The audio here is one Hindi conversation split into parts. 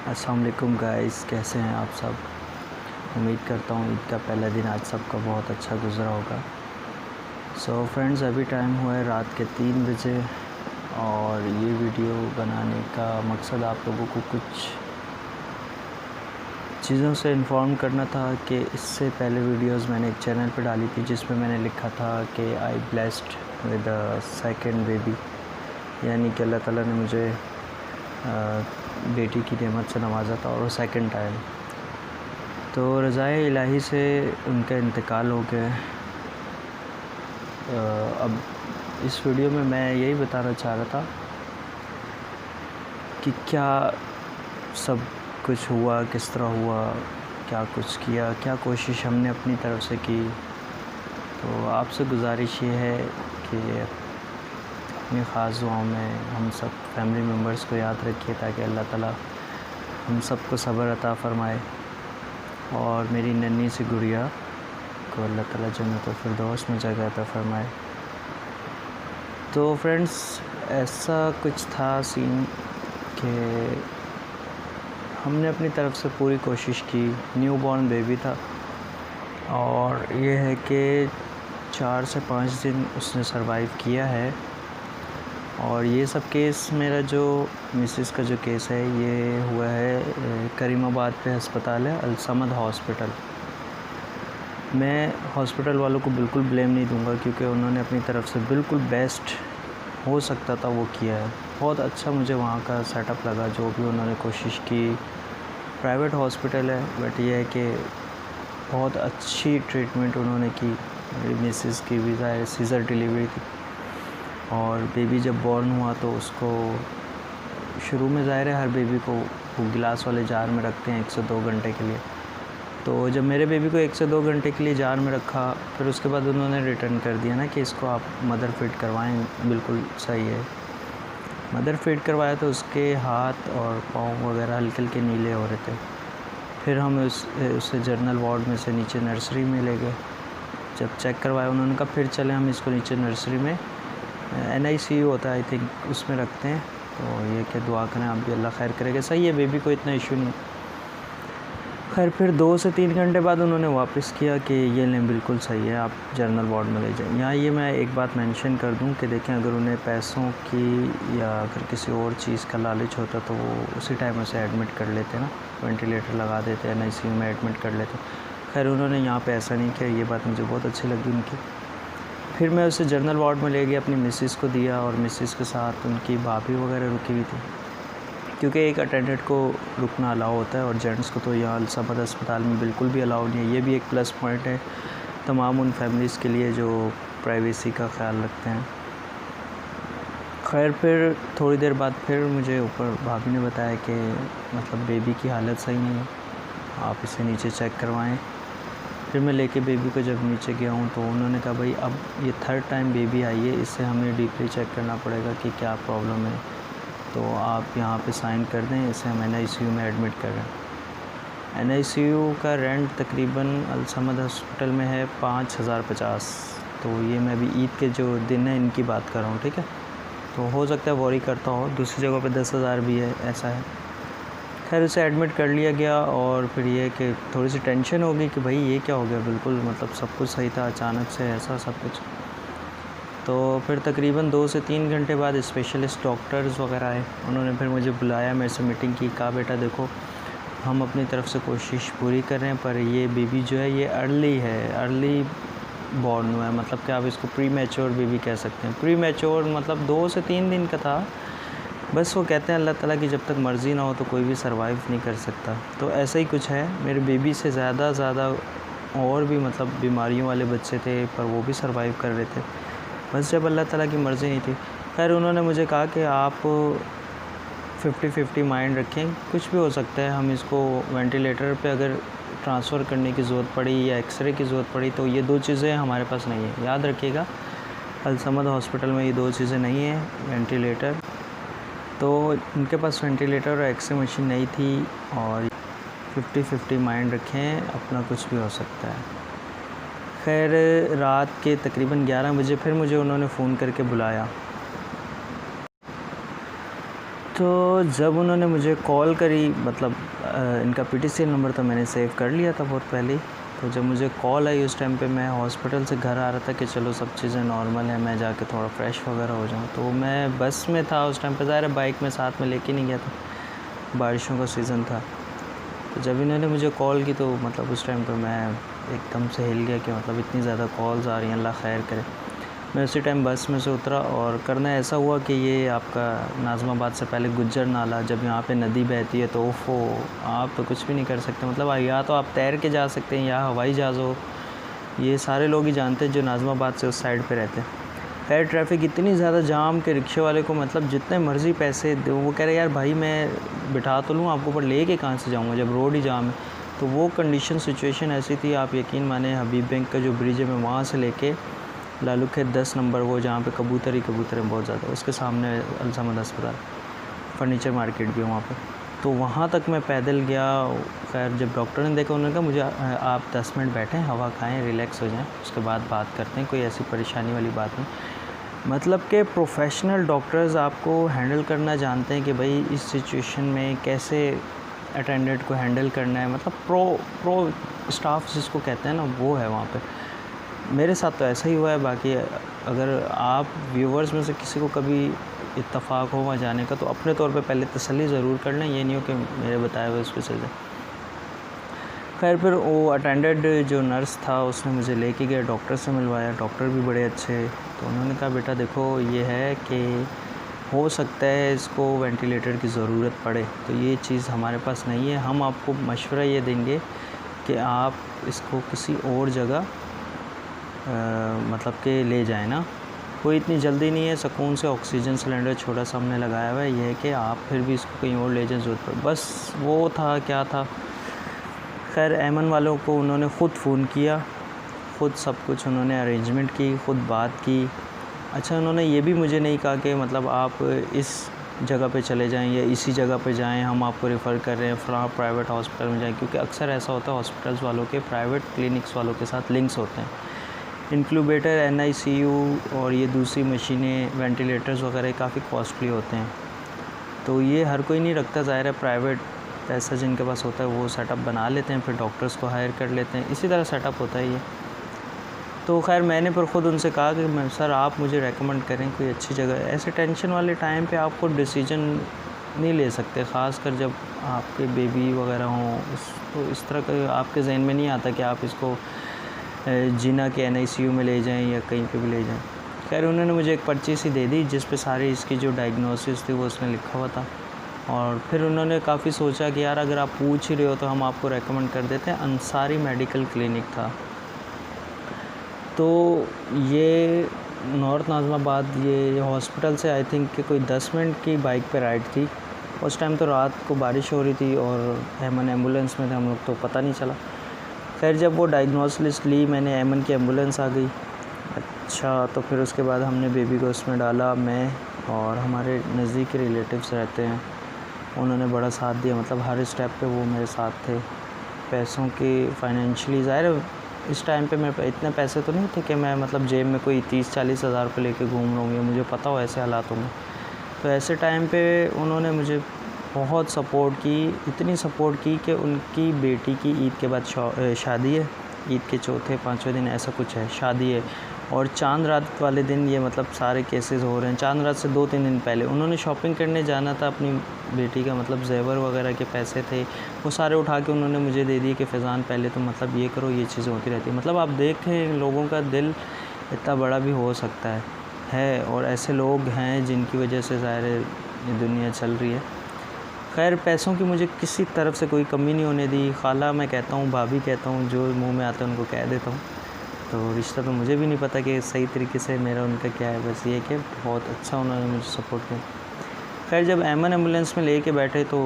अस्सलाम वालेकुम गाइस, कैसे हैं आप सब। उम्मीद करता हूँ ईद का पहला दिन आज सबका बहुत अच्छा गुजरा होगा। सो फ्रेंड्स, अभी टाइम हुआ है रात के 3 बजे और ये वीडियो बनाने का मकसद आप लोगों को कुछ चीज़ों से इन्फॉर्म करना था कि इससे पहले वीडियोस मैंने एक चैनल पर डाली थी जिसमें मैंने लिखा था कि I blessed with a second baby, यानी कि अल्लाह ताला ने मुझे बेटी की नेमत से नवाजा था और वो सेकंड टाइम। तो रज़ाए इलाही से उनका इंतकाल हो गया। अब इस वीडियो में मैं यही बताना चाह रहा था कि क्या सब कुछ हुआ, किस तरह हुआ, क्या कुछ किया, क्या कोशिश हमने अपनी तरफ से की। तो आपसे गुजारिश ये है कि अपनी ख़ास दुआओं में हम सब फैमिली मेम्बर्स को याद रखिए ताकि अल्लाह ताला हम सबको सब्र अता फ़रमाए और मेरी नन्ही सी गुड़िया को अल्लाह ताला जन्नत फिरदौस में जगह अता फ़रमाए। तो फ्रेंड्स, ऐसा कुछ था सीन कि हमने अपनी तरफ से पूरी कोशिश की। न्यू बॉर्न बेबी था और ये है कि 4 से 5 दिन उसने सरवाइव किया है। और ये सब केस, मेरा जो मिसेस का जो केस है ये हुआ है करीमाबाद पे अस्पताल है, अल-समद हॉस्पिटल। मैं हॉस्पिटल वालों को बिल्कुल ब्लेम नहीं दूंगा क्योंकि उन्होंने अपनी तरफ से बिल्कुल बेस्ट हो सकता था वो किया है। बहुत अच्छा मुझे वहाँ का सेटअप लगा, जो भी उन्होंने कोशिश की। प्राइवेट हॉस्पिटल है बट ये है कि बहुत अच्छी ट्रीटमेंट उन्होंने की। मेरी मिसेस की भी ज़ाहिर सीज़र डिलीवरी थी और बेबी जब बॉर्न हुआ तो उसको शुरू में ज़ाहिर है हर बेबी को वो गिलास वाले जार में रखते हैं 1 से 2 घंटे के लिए। तो जब मेरे बेबी को 1 से 2 घंटे के लिए जार में रखा, फिर उसके बाद उन्होंने रिटर्न कर दिया ना कि इसको आप मदर फीड करवाएं, बिल्कुल सही है। मदर फीड करवाया तो उसके हाथ और पाँव वगैरह हल्के हल्के नीले हो रहे थे। फिर हम उसे जनरल वार्ड में से नीचे नर्सरी में ले गए। जब चेक करवाया उन्होंने कहा फिर चले हम इसको नीचे नर्सरी में, NICU होता है आई थिंक, उसमें रखते हैं। तो ये कि दुआ करें आप भी, अल्लाह खैर करेगा। सही है, बेबी को इतना इशू नहीं। खैर फिर 2 से 3 घंटे बाद उन्होंने वापस किया कि ये लें, बिल्कुल सही है, आप जनरल वार्ड में ले जाएं। यहाँ ये मैं एक बात मेंशन कर दूं कि देखें, अगर उन्हें पैसों की या अगर किसी और चीज़ का लालच होता तो वो उसी टाइम उसे एडमिट कर लेते ना, वेंटिलेटर लगा देते, NICU में एडमिट कर लेते। खैर उन्होंने यहाँ पे ऐसा नहीं किया, ये बात मुझे बहुत अच्छी लगी उनकी। फिर मैं उसे जनरल वार्ड में ले गया, अपनी मिसेस को दिया और मिसेस के साथ उनकी भाभी वगैरह रुकी हुई थी क्योंकि एक अटेंडेंट को रुकना अलाउ होता है और जेंट्स को तो यहाँ अल-समद अस्पताल में बिल्कुल भी अलाउ नहीं है। ये भी एक प्लस पॉइंट है तमाम उन फैमिलीज़ के लिए जो प्राइवेसी का ख्याल रखते हैं। खैर फिर थोड़ी देर बाद फिर मुझे ऊपर भाभी ने बताया कि मतलब बेबी की हालत सही नहीं है, आप इसे नीचे चेक करवाएं। फिर मैं लेके बेबी को जब नीचे गया हूँ तो उन्होंने कहा भाई अब ये 3rd टाइम बेबी आई है, इससे हमें डीपली चेक करना पड़ेगा कि क्या प्रॉब्लम है, तो आप यहाँ पे साइन कर दें, इसे हम NICU में एडमिट कर रहे हैं। NICU का रेंट तकरीबन अल-समद हॉस्पिटल में है 5050। तो ये मैं अभी ईद के जो दिन है इनकी बात कर रहा हूँ, ठीक है। तो हो सकता है वॉरी करता हो, दूसरी जगह पे 10,000 भी है, ऐसा है। खैर उसे एडमिट कर लिया गया और फिर ये कि थोड़ी सी टेंशन हो गई कि भाई ये क्या हो गया, बिल्कुल मतलब सब कुछ सही था, अचानक से ऐसा सब कुछ। तो फिर तकरीबन 2 से 3 घंटे बाद स्पेशलिस्ट डॉक्टर्स वगैरह आए, उन्होंने फिर मुझे बुलाया, मेरे से मीटिंग की, कहा बेटा देखो हम अपनी तरफ से कोशिश पूरी कर रहे हैं पर ये बेबी जो है ये अर्ली बॉर्न हुआ है, मतलब कि आप इसको प्री मैच्योर बेबी कह सकते हैं। प्री मैच्योर मतलब 2 से 3 दिन का था, बस वो कहते हैं अल्लाह ताला की जब तक मर्ज़ी ना हो तो कोई भी सर्वाइव नहीं कर सकता। तो ऐसा ही कुछ है, मेरे बेबी से ज़्यादा और भी मतलब बीमारियों वाले बच्चे थे पर वो भी सर्वाइव कर रहे थे, बस जब अल्लाह ताला की मर्ज़ी नहीं थी। खैर उन्होंने मुझे कहा कि आप 50-50 माइंड रखें, कुछ भी हो सकता है, हम इसको वेंटिलेटर पे अगर ट्रांसफ़र करने की ज़रूरत पड़ी या एक्सरे की ज़रूरत पड़ी तो ये 2 चीज़ें हमारे पास नहीं है। याद रखिएगा, अल-समद हॉस्पिटल में ये 2 चीज़ें नहीं हैं, वेंटिलेटर, तो उनके पास वेंटिलेटर और एक्सरे मशीन नहीं थी। और 50-50 माइंड रखें, अपना कुछ भी हो सकता है। खैर रात के तकरीबन 11 बजे फिर मुझे उन्होंने फ़ोन करके बुलाया। तो जब उन्होंने मुझे कॉल करी, मतलब इनका पीटीसीएल नंबर तो मैंने सेव कर लिया था बहुत पहले ही। तो जब मुझे कॉल आई उस टाइम पे मैं हॉस्पिटल से घर आ रहा था कि चलो सब चीज़ें नॉर्मल है, मैं जाके थोड़ा फ्रेश वगैरह हो जाऊँ। तो मैं बस में था उस टाइम पे, ज़ाहिर है बाइक में साथ में लेके नहीं गया था, बारिशों का सीज़न था। तो जब इन्होंने मुझे कॉल की तो मतलब उस टाइम पर मैं एकदम से हिल गया कि मतलब इतनी ज़्यादा कॉल्स आ रही हैं, अल्लाह खैर करे। मैं उसी टाइम बस में से उतरा और करना ऐसा हुआ कि ये आपका नाज़िमाबाद से पहले गुज्जर नाला, जब यहाँ पे नदी बहती है तो ओफो, आप तो कुछ भी नहीं कर सकते। मतलब या तो आप तैर के जा सकते हैं या हवाई जहाज़ हो, ये सारे लोग ही जानते हैं जो नाज़िमाबाद से उस साइड पे रहते हैं। खैर ट्रैफिक इतनी ज़्यादा जाम के रिक्शे वाले को मतलब जितने मर्ज़ी पैसे दो, वो कह रहे यार भाई मैं बिठा तो लूँ आपको, पर ले के कहाँ से जाऊँगा जब रोड ही जाम है। तो वो कंडीशन सिचुएशन ऐसी थी, आप यकीन माने हबीब बैंक का जो ब्रिज है मैं वहाँ से लेके लालू खेत 10 नंबर, वो जहाँ पे कबूतर हैं बहुत ज़्यादा, उसके सामने अलसमद अस्पताल, फर्नीचर मार्केट भी है वहाँ पे, तो वहाँ तक मैं पैदल गया। खैर जब डॉक्टर ने देखा उन्होंने कहा मुझे आप 10 मिनट बैठें, हवा खाएं, रिलैक्स हो जाएं, उसके बाद बात करते हैं, कोई ऐसी परेशानी वाली बात नहीं। मतलब कि प्रोफेशनल डॉक्टर्स आपको हैंडल करना जानते हैं कि भाई इस सिचुएशन में कैसे अटेंडेंट को हैंडल करना है, मतलब प्रो स्टाफ जिसको कहते हैं ना, वो है वहाँ पे। मेरे साथ तो ऐसा ही हुआ है। बाकी अगर आप व्यूवर्स में से किसी को कभी इत्तेफाक हो वहाँ जाने का तो अपने तौर पे पहले तसल्ली ज़रूर कर लें, ये नहीं हो कि मेरे बताए हुए उस पर चल जाए। खैर फिर वो अटेंडेंट जो नर्स था उसने मुझे लेके गया, डॉक्टर से मिलवाया, डॉक्टर भी बड़े अच्छे। तो उन्होंने कहा बेटा देखो ये है कि हो सकता है इसको वेंटिलेटर की ज़रूरत पड़े, तो ये चीज़ हमारे पास नहीं है, हम आपको मशवरा ये देंगे कि आप इसको किसी और जगह मतलब कि ले जाए ना, कोई इतनी जल्दी नहीं है, सुकून से ऑक्सीजन सिलेंडर छोटा सा हमने लगाया हुआ है, ये है कि आप फिर भी इसको कहीं और ले जाएं ज़रूरत पड़े। बस वो था क्या था। खैर एमन वालों को उन्होंने ख़ुद फ़ोन किया, ख़ुद सब कुछ उन्होंने अरेंजमेंट की, ख़ुद बात की। अच्छा उन्होंने ये भी मुझे नहीं कहा कि मतलब आप इस जगह पे चले जाएं या इसी जगह पे जाएं, हम आपको रेफ़र कर रहे हैं फ़लाँ प्राइवेट हॉस्पिटल में जाएं, क्योंकि अक्सर ऐसा होता है हॉस्पिटल्स वालों के प्राइवेट क्लिनिक्स वालों के साथ लिंक्स होते हैं। इंक्यूबेटर, NICU और ये दूसरी मशीनें, वेंटिलेटर्स वगैरह काफ़ी कॉस्टली होते हैं, तो ये हर कोई नहीं रखता। ज़ाहिर है प्राइवेट पैसा जिनके पास होता है वो सेटअप बना लेते हैं, फिर डॉक्टर्स को हायर कर लेते हैं, इसी तरह सेटअप होता है ये। तो खैर मैंने फिर ख़ुद उनसे कहा कि मैं सर आप मुझे रेकमेंड करें कोई अच्छी जगह। ऐसे टेंशन वाले टाइम पे आपको डिसीजन नहीं ले सकते, ख़ासकर जब आपके बेबी वगैरह हों, तो इस तरह का आपके जहन में नहीं आता कि आप इसको जिना के NICU में ले जाएं या कहीं पे भी ले जाएं। खैर उन्होंने मुझे एक पर्ची सी दे दी जिस पे सारी इसकी जो डायग्नोसिस थी वो उसमें लिखा हुआ था, और फिर उन्होंने काफ़ी सोचा कि यार अगर आप पूछ ही रहे हो तो हम आपको रेकमेंड कर देते हैं। अंसारी मेडिकल क्लिनिक था, तो ये नॉर्थ नाज़िमाबाद, ये हॉस्पिटल से आई थिंक कि कोई 10 मिनट की बाइक पे राइड थी। उस टाइम तो रात को बारिश हो रही थी और एमन एम्बुलेंस में थे हम लोग, तो पता नहीं चला। खैर जब वो डायग्नोस लिस्ट ली मैंने, एमन की एम्बुलेंस आ गई। अच्छा तो फिर उसके बाद हमने बेबी को उसमें डाला, मैं और हमारे नज़दीकी रिलेटिव्स रहते हैं, उन्होंने बड़ा साथ दिया, मतलब हर स्टेप पे वो मेरे साथ थे। पैसों की फाइनेंशियली ज़ाहिर इस टाइम पे मेरे पे इतने पैसे तो नहीं थे कि मैं मतलब जेब में कोई 30-40 हज़ार रुपये लेके घूम रहा हूँ, या मुझे पता हो ऐसे हालातों में। तो ऐसे टाइम पे उन्होंने मुझे बहुत सपोर्ट की, इतनी सपोर्ट की कि उनकी बेटी की ईद के बाद शादी है, ईद के चौथे 5वें दिन ऐसा कुछ है शादी है, और चांद रात वाले दिन ये मतलब सारे केसेस हो रहे हैं। चांद रात से 2-3 दिन पहले उन्होंने शॉपिंग करने जाना था अपनी बेटी का, मतलब जेवर वगैरह के पैसे थे वो सारे उठा के उन्होंने मुझे दे दिए कि फैज़ान पहले तो मतलब ये करो, ये चीज़ें होती रहती हैं। मतलब आप देखें लोगों का दिल इतना बड़ा भी हो सकता है, और ऐसे लोग हैं जिनकी वजह से ज़ाहिर ये दुनिया चल रही है। खैर पैसों की मुझे किसी तरफ से कोई कमी नहीं होने दी। खाला मैं कहता हूँ, भाभी कहता हूँ, जो मुंह में आता है उनको कह देता हूँ। तो रिश्ता तो मुझे भी नहीं पता कि सही तरीके से मेरा उनका क्या है, बस ये कि बहुत अच्छा उन्होंने मुझे सपोर्ट किया। खैर जब एमन एम्बुलेंस में लेके बैठे तो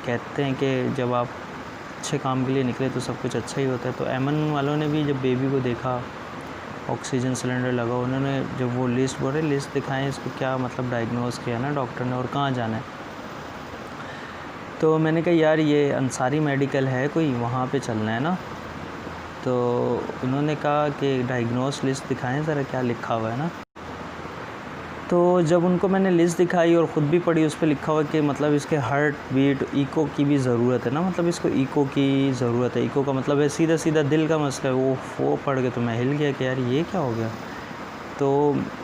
कहते हैं कि जब आप अच्छे काम के लिए निकले तो सब कुछ अच्छा ही होता है। तो एमन वालों ने भी जब बेबी को देखा, ऑक्सीजन सिलेंडर लगा, उन्होंने जब वो लिस्ट बोले लिस्ट दिखाएं इसको क्या मतलब डायग्नोस किया ना डॉक्टर ने और कहाँ जाना है, तो मैंने कहा यार ये अंसारी मेडिकल है कोई, वहाँ पे चलना है ना। तो उन्होंने कहा कि डायग्नोस लिस्ट दिखाएं ज़रा क्या लिखा हुआ है ना। तो जब उनको मैंने लिस्ट दिखाई और ख़ुद भी पढ़ी, उस पे लिखा हुआ कि मतलब इसके हार्ट बीट ईको की भी ज़रूरत है ना, मतलब इसको ईको की ज़रूरत है। ईको का मतलब है सीधा सीधा दिल का मसला है। वो पढ़ के तो मैं हिल गया कि यार ये क्या हो गया। तो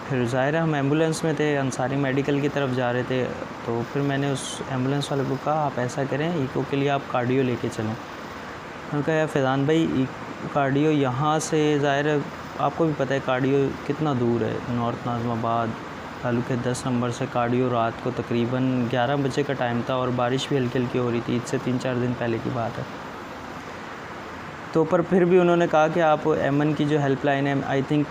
फिर ज़ाहिर है हम एम्बुलेंस में थे, अंसारी मेडिकल की तरफ जा रहे थे। तो फिर मैंने उस एम्बुलेंस वाले को कहा आप ऐसा करें, ईको के लिए आप कार्डियो लेके चलें। मैंने कहा यार फैज़ान भाई कार्डियो यहाँ से ज़ाहिर है आपको भी पता है कार्डियो कितना दूर है। नॉर्थ नाज़िमाबाद तालुके 10 नंबर से कार्डियो रात को तकरीबन 11 बजे का टाइम था और बारिश भी हल्की हल्की हो रही थी। ईद से 3-4 दिन पहले की बात है। तो पर फिर भी उन्होंने कहा कि आप एमन की जो हेल्पलाइन है आई थिंक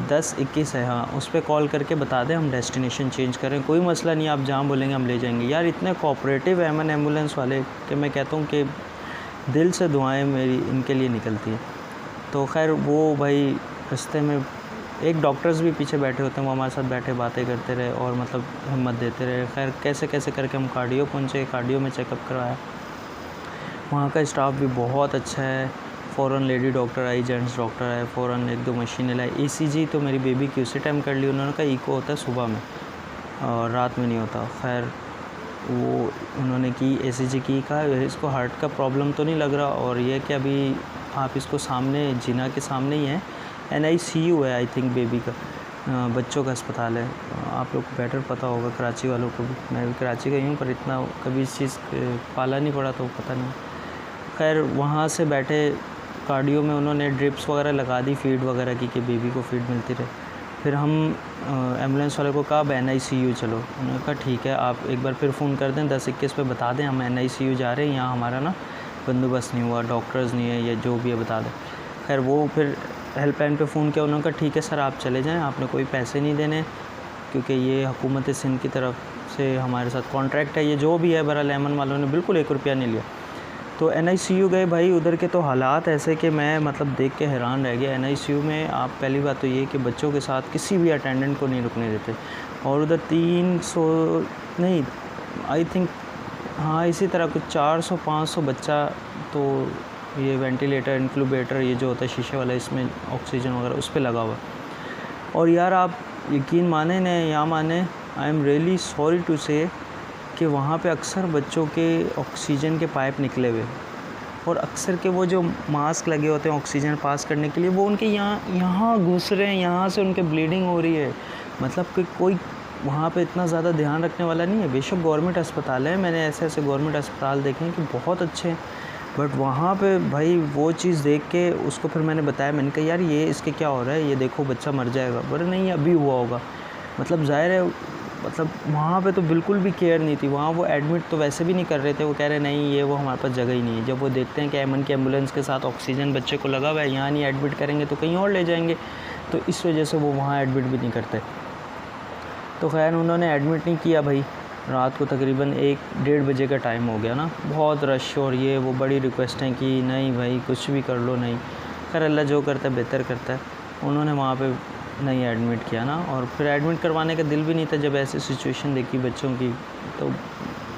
10-21 है, हाँ उस पर कॉल करके बता दें, हम डेस्टिनेशन चेंज करें, कोई मसला नहीं, आप जहाँ बोलेंगे हम ले जाएंगे। यार इतने कोऑपरेटिव एमन एम्बुलेंस वाले कि मैं कहता हूँ कि दिल से दुआएं मेरी इनके लिए निकलती हैं। तो खैर वो भाई रास्ते में एक डॉक्टर्स भी पीछे बैठे होते हैं, वो हमारे साथ बैठे बातें करते रहे और मतलब हिम्मत देते रहे। खैर कैसे कैसे करके हम कार्डियो पहुँचे, कार्डियो में चेकअप करवाया। वहाँ का स्टाफ भी बहुत अच्छा है। फ़ौरन लेडी डॉक्टर आई, जेंट्स डॉक्टर आए, फ़ौरन 1-2 मशीनें लाई। ECG तो मेरी बेबी की उसी टाइम कर ली उन्होंने कहा, ईको होता है सुबह में और रात में नहीं होता। खैर वो उन्होंने की, ECG की, कहा इसको हार्ट का प्रॉब्लम तो नहीं लग रहा और ये कि अभी आप इसको सामने जिना के सामने ही है, NICU है आई थिंक बेबी का, बच्चों का अस्पताल है। आप लोग को बेटर पता होगा, कराची वालों को भी, मैं भी कराची का ही हूँ पर इतना कभी इस चीज़ पाला नहीं पड़ा तो पता नहीं। खैर वहाँ से बैठे कार्डियो में उन्होंने ड्रिप्स वगैरह लगा दी फीड वगैरह की कि बेबी को फीड मिलती रहे। फिर हम एम्बुलेंस वाले को कहा अब NICU चलो। उन्होंने कहा ठीक है, आप एक बार फिर फ़ोन कर दें 10-21 पे बता दें हम NICU जा रहे हैं, यहाँ हमारा ना बंदोबस्त नहीं हुआ, डॉक्टर्स नहीं है या जो भी है बता दें। खैर वो फिर हेल्पलाइन पे फ़ोन किया, उन्होंने कहा ठीक है सर आप चले जाएँ, आपने कोई पैसे नहीं देने क्योंकि ये हुकूमत सिंध की तरफ से हमारे साथ कॉन्ट्रैक्ट है, ये जो भी है। बहरहाल एमन वालों ने बिल्कुल 1 रुपया नहीं लिया। तो NICU गए भाई, उधर के तो हालात ऐसे कि मैं मतलब देख के हैरान रह गया। NICU में आप पहली बात तो ये कि बच्चों के साथ किसी भी अटेंडेंट को नहीं रुकने देते और उधर 300 नहीं आई थिंक हाँ इसी तरह कुछ 400-500 बच्चा, तो ये वेंटिलेटर इंक्यूबेटर ये जो होता है शीशे वाला, इसमें ऑक्सीजन वगैरह उस पर लगा हुआ। और यार आप यकीन माने न या माने, I am really sorry to say कि वहाँ पे अक्सर बच्चों के ऑक्सीजन के पाइप निकले हुए और अक्सर के वो जो मास्क लगे होते हैं ऑक्सीजन पास करने के लिए वो उनके यहाँ घुस रहे हैं, यहाँ से उनके ब्लीडिंग हो रही है। मतलब कि कोई वहाँ पे इतना ज़्यादा ध्यान रखने वाला नहीं है। बेशक गवर्नमेंट अस्पताल है, मैंने ऐसे ऐसे गवर्नमेंट अस्पताल देखे हैं कि बहुत अच्छे हैं, बट वहाँ पे भाई वो चीज़ देख के उसको फिर मैंने बताया, मैंने कहा यार ये इसके क्या हो रहा है, ये देखो बच्चा मर जाएगा। बोले नहीं अभी हुआ होगा। मतलब ज़ाहिर है मतलब वहाँ पे तो बिल्कुल भी केयर नहीं थी। वहाँ वो एडमिट तो वैसे भी नहीं कर रहे थे, वो कह रहे नहीं ये वो हमारे पास जगह ही नहीं है। जब वो देखते हैं कि एमन की एम्बुलेंस के साथ ऑक्सीजन बच्चे को लगा हुआ है, यहाँ नहीं एडमिट करेंगे तो कहीं और ले जाएंगे, तो इस वजह से वो वहाँ एडमिट भी नहीं करते। तो खैर उन्होंने एडमिट नहीं किया भाई। रात को तकरीबन 1-1:30 बजे का टाइम हो गया ना, बहुत रश और ये वो बड़ी रिक्वेस्टें की, नहीं भाई कुछ भी कर लो नहीं। खैर अल्लाह जो करता है बेहतर करता है। उन्होंने वहाँ पे नहीं एडमिट किया ना, और फिर एडमिट करवाने का दिल भी नहीं था जब ऐसी सिचुएशन देखी बच्चों की, तो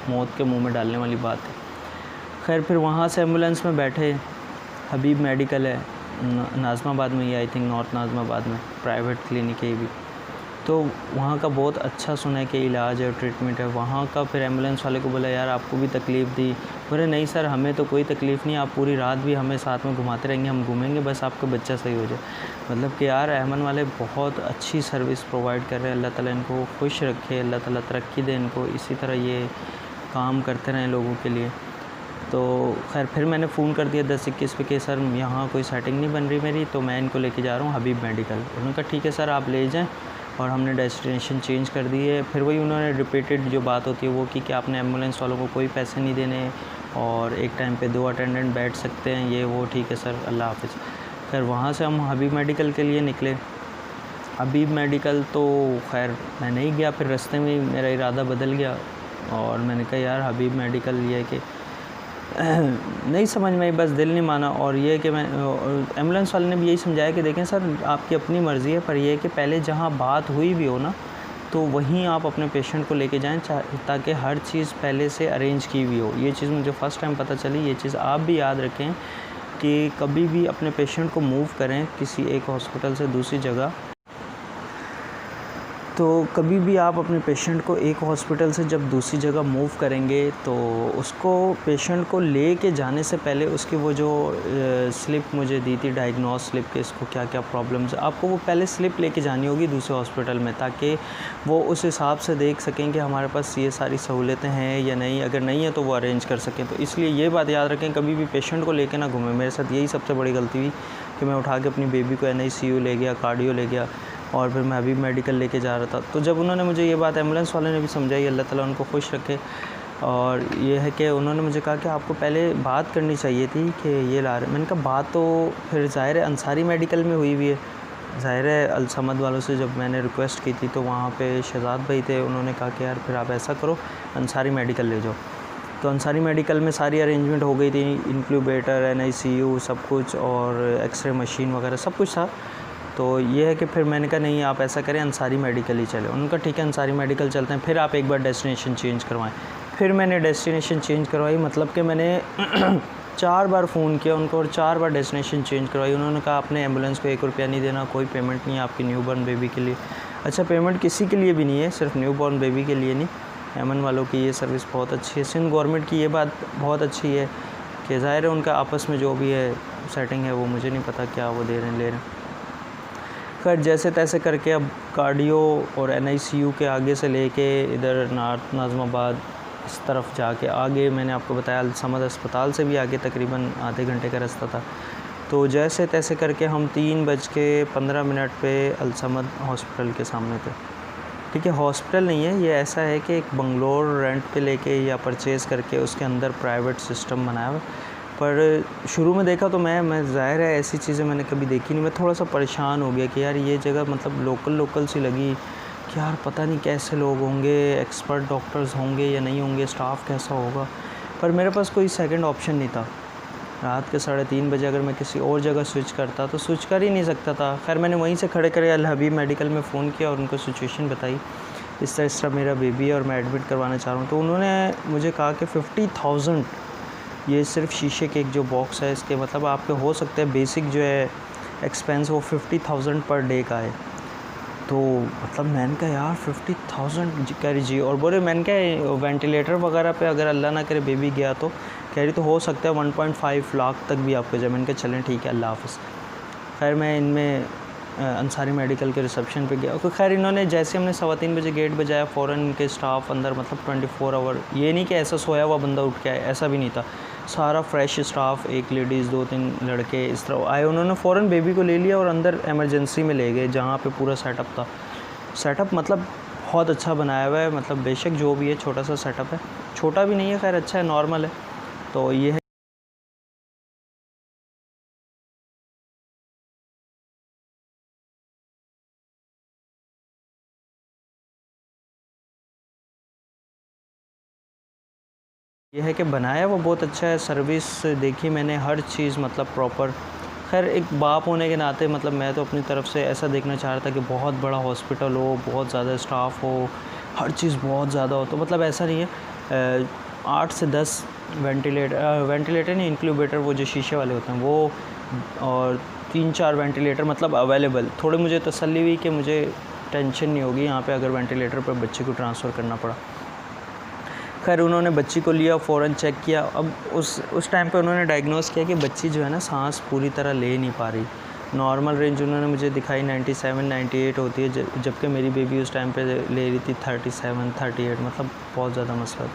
मौत के मुंह में डालने वाली बात है। खैर फिर वहाँ से एम्बुलेंस में बैठे, हबीब मेडिकल है नाज़िमाबाद में, ये आई थिंक नॉर्थ नाज़िमाबाद में प्राइवेट क्लिनिक है ये भी, तो वहाँ का बहुत अच्छा सुना है कि इलाज है, ट्रीटमेंट है वहाँ का। फिर एम्बुलेंस वाले को बोला यार आपको भी तकलीफ़ दी? बोले नहीं सर हमें तो कोई तकलीफ़ नहीं, आप पूरी रात भी हमें साथ में घुमाते रहेंगे, हम घूमेंगे, बस आपका बच्चा सही हो जाए। मतलब कि यार एमन वाले बहुत अच्छी सर्विस प्रोवाइड कर रहे हैं। अल्लाह ताला इनको खुश रखे, अल्लाह ताला तरक्की दे इनको, इसी तरह ये काम करते रहें लोगों के लिए। तो खैर फिर मैंने फ़ोन कर दिया 10-21 पे कि सर यहाँ कोई सेटिंग नहीं बन रही मेरी, तो मैं इनको लेके जा रहा हूँ हबीब मेडिकल। उन्होंने कहा ठीक है सर आप ले जाएँ, और हमने डेस्टिनेशन चेंज कर दी है। फिर वही उन्होंने रिपीटेड जो बात होती है वो कि आपने एम्बुलेंस वालों को कोई पैसे नहीं देने और एक टाइम पे 2 अटेंडेंट बैठ सकते हैं, ये वो, ठीक है सर अल्लाह हाफ़िज़। खैर वहाँ से हम हबीब मेडिकल के लिए निकले। हबीब मेडिकल तो खैर मैं नहीं गया, फिर रास्ते में ही मेरा इरादा बदल गया और मैंने कहा यार हबीब मेडिकल ये है कि नहीं समझ में आई, बस दिल नहीं माना। और ये कि मैं एम्बुलेंस वाले ने भी यही समझाया कि देखें सर आपकी अपनी मर्ज़ी है, पर यह है कि पहले जहाँ बात हुई भी हो ना तो वहीं आप अपने पेशेंट को लेके जाएं, ताकि हर चीज़ पहले से अरेंज की हुई हो। ये चीज़ मुझे फ़र्स्ट टाइम पता चली। ये चीज़ आप भी याद रखें कि कभी भी अपने पेशेंट को मूव करें किसी एक हॉस्पिटल से दूसरी जगह तो कभी भी आप अपने पेशेंट को एक हॉस्पिटल से जब दूसरी जगह मूव करेंगे तो उसको पेशेंट को ले के जाने से पहले उसकी वो जो स्लिप मुझे दी थी डायग्नोस स्लिप के इसको क्या क्या प्रॉब्लम्स, आपको वो पहले स्लिप लेके जानी होगी दूसरे हॉस्पिटल में, ताकि वो उस हिसाब से देख सकें कि हमारे पास ये सारी सहूलतें हैं या नहीं, अगर नहीं है तो वो अरेंज कर सकें। तो इसलिए ये बात याद रखें, कभी भी पेशेंट को लेके ना घूमें। मेरे साथ यही सबसे बड़ी गलती हुई कि मैं उठा के अपनी बेबी को NICU ले गया, कार्डियो ले गया और फिर मैं अभी मेडिकल लेके जा रहा था। तो जब उन्होंने मुझे ये बात एम्बुलेंस वाले ने भी समझाई, अल्लाह ताला उनको खुश रखे, और ये है कि उन्होंने मुझे कहा कि आपको पहले बात करनी चाहिए थी कि ये ला रहे। मैंने कहा बात तो फिर ज़ाहिर है अंसारी मेडिकल में हुई हुई है, ज़ाहिर है अल समद वालों से जब मैंने रिक्वेस्ट की थी तो वहाँ पे शहजाद भाई थे, उन्होंने कहा कि यार फिर आप ऐसा करो अंसारी मेडिकल ले जाओ। तो अंसारी मेडिकल में सारी अरेंजमेंट हो गई थी, इंक्यूबेटर, NICU सब कुछ और एक्सरे मशीन वगैरह सब कुछ था। तो ये है कि फिर मैंने कहा नहीं आप ऐसा करें अंसारी मेडिकल ही चले। उनका ठीक है अंसारी मेडिकल चलते हैं, फिर आप एक बार डेस्टिनेशन चेंज करवाएं। फिर मैंने डेस्टिनेशन चेंज करवाई, मतलब कि मैंने 4 बार फ़ोन किया उनको और 4 बार डेस्टिनेशन चेंज करवाई। उन्होंने कहा आपने एम्बुलेंस को 1 रुपया नहीं देना, कोई पेमेंट नहीं है आपकी न्यूबॉर्न बेबी के लिए। अच्छा पेमेंट किसी के लिए भी नहीं है, सिर्फ न्यूबॉर्न बेबी के लिए नहीं। एमन वालों की ये सर्विस बहुत अच्छी है, सिंध गवर्नमेंट की ये बात बहुत अच्छी है कि ज़ाहिर है उनका आपस में जो भी है सेटिंग है वो मुझे नहीं पता क्या वो दे रहे हैं ले रहे हैं। खैर जैसे तैसे करके अब कार्डियो और NICU के आगे से लेके इधर नॉर्थ नाज़िमाबाद इस तरफ जाके आगे मैंने आपको बताया अल समद अस्पताल से भी आगे तकरीबन आधे घंटे का रास्ता था। तो जैसे तैसे करके हम 3:15 पे अल समद हॉस्पिटल के सामने थे। ठीक है, हॉस्पिटल नहीं है ये, ऐसा है कि एक बंगलोर रेंट पे लेके या परचेज़ करके उसके अंदर प्राइवेट सिस्टम बनाया हुआ। पर शुरू में देखा तो मैं ज़ाहिर है ऐसी चीज़ें मैंने कभी देखी नहीं। मैं थोड़ा सा परेशान हो गया कि यार ये जगह मतलब लोकल सी लगी कि यार पता नहीं कैसे लोग होंगे, एक्सपर्ट डॉक्टर्स होंगे या नहीं होंगे, स्टाफ कैसा होगा। पर मेरे पास कोई सेकंड ऑप्शन नहीं था। रात के 3:30 बजे अगर मैं किसी और जगह स्विच करता तो स्विच कर ही नहीं सकता था। खैर मैंने वहीं से खड़े खड़े अल हबीब मेडिकल में फ़ोन किया और उनको सिचुएशन बताई, इस तरह मेरा बेबी है और मैं एडमिट करवाना चाह रहा हूँ। तो उन्होंने मुझे कहा कि 50,000 ये सिर्फ शीशे के एक जो बॉक्स है इसके, मतलब आपके हो सकते हैं बेसिक जो है एक्सपेंस वो 50,000 पर डे का है। तो मतलब मैंने कहा यार 50,000 कह रही जी, और बोले मैंने कहा वेंटिलेटर वगैरह पे अगर अल्लाह ना करे बेबी गया तो कह रही तो हो सकता है 1.5 लाख तक भी आपको जाए। मैंने कहा चलें ठीक है अल्लाह हाफ़िज़। खैर मैं इनमें अंसारी मेडिकल के रिसेप्शन पे गया। तो खैर इन्होंने जैसे हमने 3:15 बजे गेट बजाया फ़ौरन इनके स्टाफ अंदर, मतलब 24 आवर, ये नहीं कि ऐसा सोया हुआ बंदा उठ के आए, ऐसा भी नहीं था। सारा फ्रेश स्टाफ, एक लेडीज़ 2-3 लड़के इस तरह आए। उन्होंने फ़ौरन बेबी को ले लिया और अंदर एमरजेंसी में ले गए जहाँ पे पूरा सेटअप था। सेटअप मतलब बहुत अच्छा बनाया हुआ है, मतलब बेशक जो भी है छोटा सा सेटअप है, छोटा भी नहीं है, खैर अच्छा है, नॉर्मल है। तो ये है कि बनाया वो बहुत अच्छा है। सर्विस देखी मैंने, हर चीज़ मतलब प्रॉपर। खैर एक बाप होने के नाते मतलब मैं तो अपनी तरफ से ऐसा देखना चाह रहा था कि बहुत बड़ा हॉस्पिटल हो, बहुत ज़्यादा स्टाफ हो, हर चीज़ बहुत ज़्यादा हो। तो मतलब ऐसा नहीं है, 8 से 10 वेंटिलेटर नहीं, इंक्यूबेटर वो जो शीशे वाले होते हैं वो, और 3-4 वेंटिलेटर मतलब अवेलेबल। थोड़ी मुझे तसल्ली हुई कि मुझे टेंशन नहीं होगी यहाँ पे अगर वेंटिलेटर पर बच्चे को ट्रांसफ़र करना पड़ा। खैर उन्होंने बच्ची को लिया, फ़ौरन चेक किया। अब उस टाइम पे उन्होंने डायग्नोस किया कि बच्ची जो है ना सांस पूरी तरह ले नहीं पा रही। नॉर्मल रेंज उन्होंने मुझे दिखाई 97-98 होती है, जबकि मेरी बेबी उस टाइम पे ले रही थी 37-38, मतलब बहुत ज़्यादा मसला।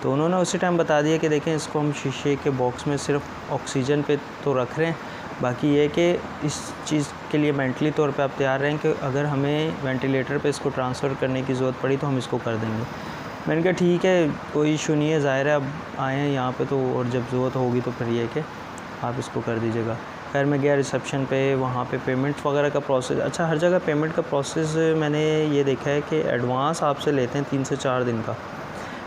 तो उन्होंने उसी टाइम बता दिया कि देखें इसको हम शीशे के बॉक्स में सिर्फ ऑक्सीजन पे तो रख रहे हैं, बाकी ये कि इस चीज़ के लिए मेंटली तौर पे आप तैयार रहें कि अगर हमें वेंटिलेटर पे इसको ट्रांसफ़र करने की ज़रूरत पड़ी तो हम इसको कर देंगे। मैंने कहा ठीक है कोई इशू नहीं है, ज़ाहिर है अब आए हैं यहाँ पे तो, और जब ज़रूरत होगी तो फिर ये कि आप इसको कर दीजिएगा। खैर मैं गया रिसेप्शन पे, वहाँ पे पेमेंट वगैरह का प्रोसेस, अच्छा हर जगह पेमेंट का प्रोसेस मैंने ये देखा है कि एडवांस आपसे लेते हैं 3 से 4 दिन का।